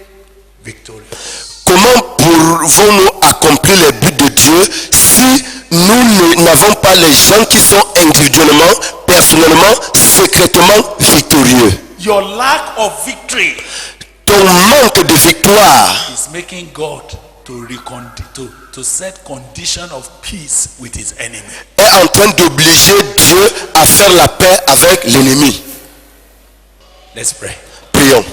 S1: victorious?
S2: Comment pouvons-nous accomplir les buts de Dieu si nous n'avons pas les gens qui sont individuellement, personnellement, secrètement victorieux?
S1: Your lack of victory
S2: Ton manque de victoire
S1: is making God to set condition of peace with his enemy.
S2: est en train d'obliger Dieu à faire la paix avec l'ennemi.
S1: Let's pray.
S2: Prions.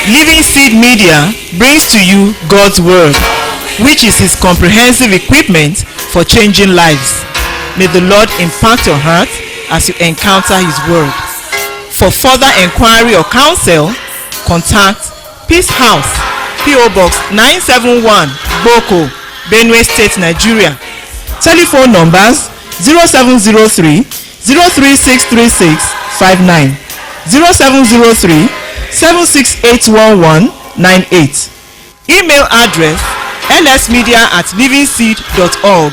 S3: Living Seed Media brings to you God's Word, which is His comprehensive equipment for changing lives. May the Lord impact your heart as you encounter His Word. For further inquiry or counsel, contact Peace House, P.O. Box 971, Boko, Benue State, Nigeria. Telephone numbers 0703 0363659, 0703 7681198. Email address lsmedia@livingseed.org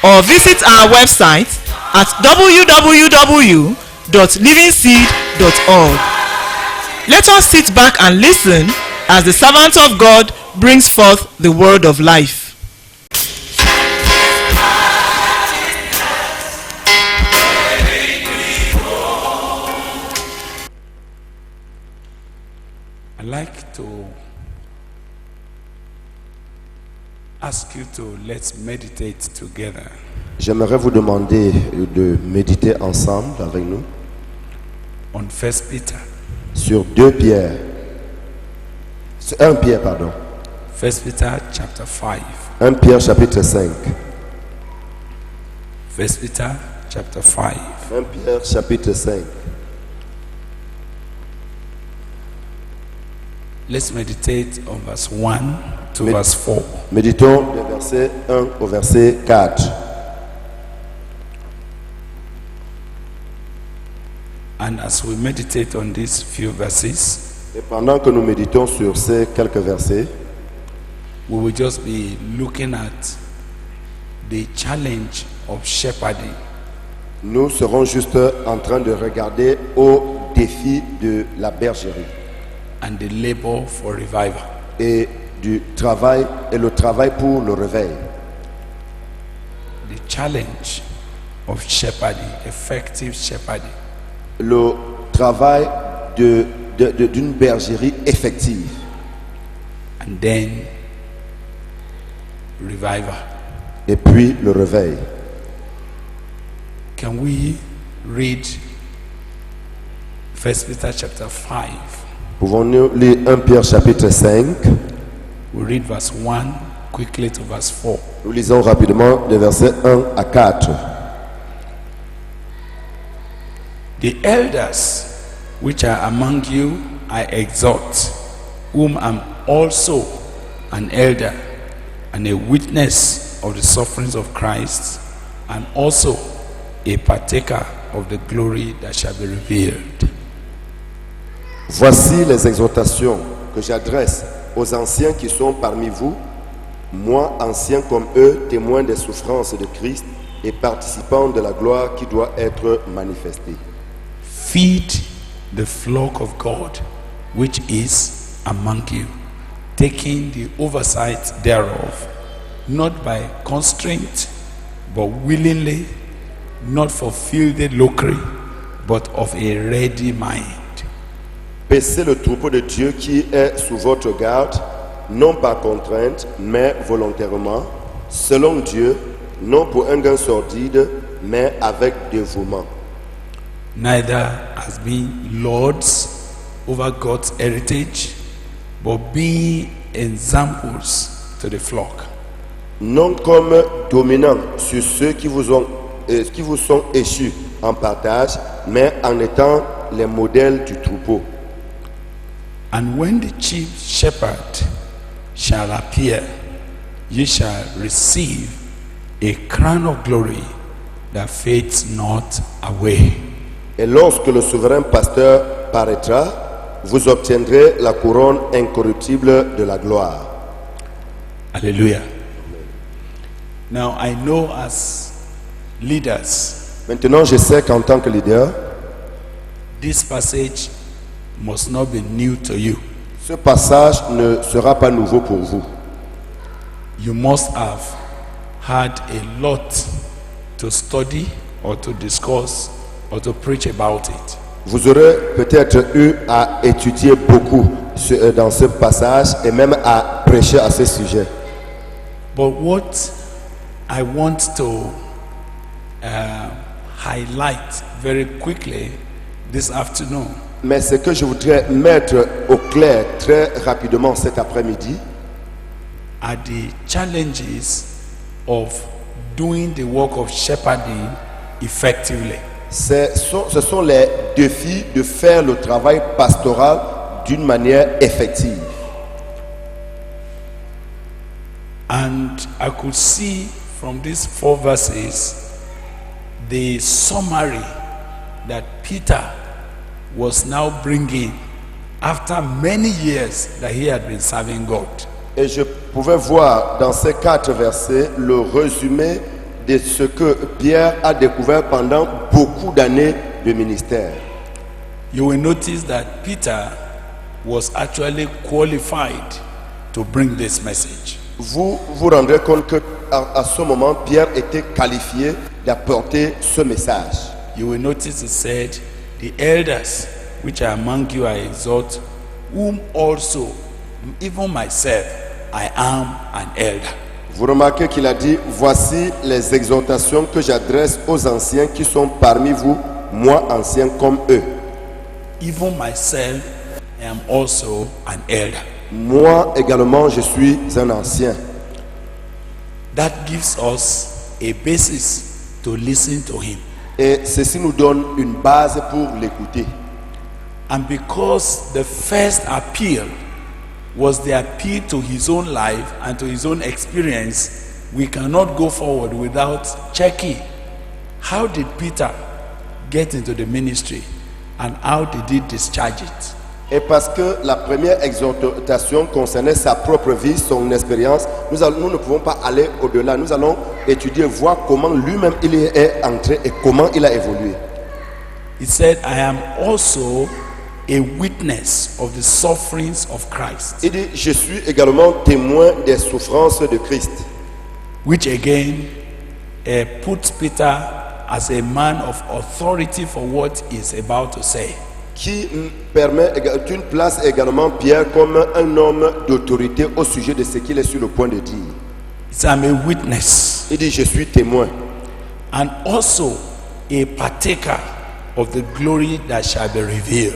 S3: or visit our website at www.livingseed.org. Let us sit back and listen as the servant of God brings forth the word of life.
S1: I'd like to ask you to let's meditate together
S4: J'aimerais vous demander de méditer ensemble avec nous
S1: on 1 Peter.
S4: sur 1 Pierre, pardon.
S1: 1 Peter chapter 5.
S4: 1 Pierre chapitre 5.
S1: 1 Peter chapter 5.
S4: 1 Pierre chapitre 5.
S1: Let's meditate on verse 1 to verse 4.
S4: Méditons du verset 1 au verset 4.
S1: And as we meditate on these few verses,
S4: Et pendant que nous méditons sur ces quelques versets,
S1: we will just be looking at the challenge of shepherding.
S4: nous serons juste en train de regarder au défi de la bergerie
S1: And the labor for revival.
S4: et du travail et le travail pour le réveil.
S1: The challenge of shepherding, effective shepherding.
S4: Le travail d'une bergerie effective.
S1: And then revival.
S4: Et puis le réveil.
S1: Can we read 1 Peter chapter 5?
S4: Pouvons-nous lire 1 Pierre chapitre 5?
S1: We read verse 1 quickly to verse 4.
S4: Nous lisons rapidement les versets 1 à 4.
S1: The elders which are among you I exhort, whom am also an elder and a witness of the sufferings of Christ, and also a partaker of the glory that shall be revealed.
S4: Voici les exhortations que j'adresse aux anciens qui sont parmi vous, moi ancien comme eux, témoin des souffrances de Christ et participant de la gloire qui doit être manifestée.
S1: Feed the flock of God which is among you, taking the oversight thereof, not by constraint, but willingly, not for filthy lucre, but of a ready mind.
S4: Paissez le troupeau de Dieu qui est sous votre garde, non par contrainte, mais volontairement, selon Dieu, non pour un gain sordide, mais avec dévouement.
S1: Neither as being lords over God's heritage, but be examples to the flock.
S4: Non comme dominants sur ceux qui vous sont échus en partage, mais en étant les modèles du troupeau.
S1: And when the chief shepherd shall appear, ye shall receive a crown of glory that fades not away.
S4: Et lorsque le souverain pasteur paraîtra, vous obtiendrez la couronne incorruptible de la gloire.
S1: Hallelujah. Now I know as leaders,
S4: Maintenant, je sais qu'en tant que leader,
S1: this passage must not be new to you.
S4: ce passage ne sera pas nouveau pour vous.
S1: You must have had a lot to study or to discuss or to preach about it.
S4: Vous aurez peut-être eu à étudier beaucoup dans ce passage et même à prêcher à ce sujet.
S1: But what I want to highlight very quickly this afternoon
S4: Mais ce que je voudrais mettre au clair très rapidement cet après-midi,
S1: are the challenges of doing the work of shepherding effectively.
S4: ce sont les défis de faire le travail pastoral d'une manière effective.
S1: And I could see from these 4 verses the summary that Peter was now bringing after many years that he had been serving God.
S4: Et je pouvais voir dans ces 4 versets le résumé de ce que Pierre a découvert pendant beaucoup d'années de ministère.
S1: You will notice that Peter was actually qualified to bring this message.
S4: Vous vous rendrez compte que à ce moment, Pierre était qualifié d'apporter ce message.
S1: You will notice he said, the elders which are among you I exhort, whom also, even myself, I am an elder.
S4: Vous remarquez qu'il a dit, voici les exhortations que j'adresse aux anciens qui sont parmi vous, moi ancien comme eux.
S1: Even myself, I am also an elder.
S4: Moi également, je suis un ancien.
S1: That gives us a basis to listen to him.
S4: Et ceci nous donne une base pour l'écouter.
S1: And because the first appeal was the appeal to his own life and to his own experience, we cannot go forward without checking how did Peter get into the ministry and how did he discharge it.
S4: Et parce que la première exhortation concernait sa propre vie, son expérience, nous ne pouvons pas aller au-delà. Nous allons étudier, voir comment lui-même il est entré et comment il a évolué.
S1: He said, I am also a witness of the sufferings of Christ.
S4: Il dit, je suis également témoin des souffrances de Christ.
S1: Which again puts Peter as a man of authority for what he is about to say.
S4: Qui tu places également Pierre comme un homme d'autorité au sujet de ce qu'il est sur le point de dire.
S1: He I'm a witness.
S4: Il dit, je suis témoin.
S1: And also a partaker of the glory that shall be revealed.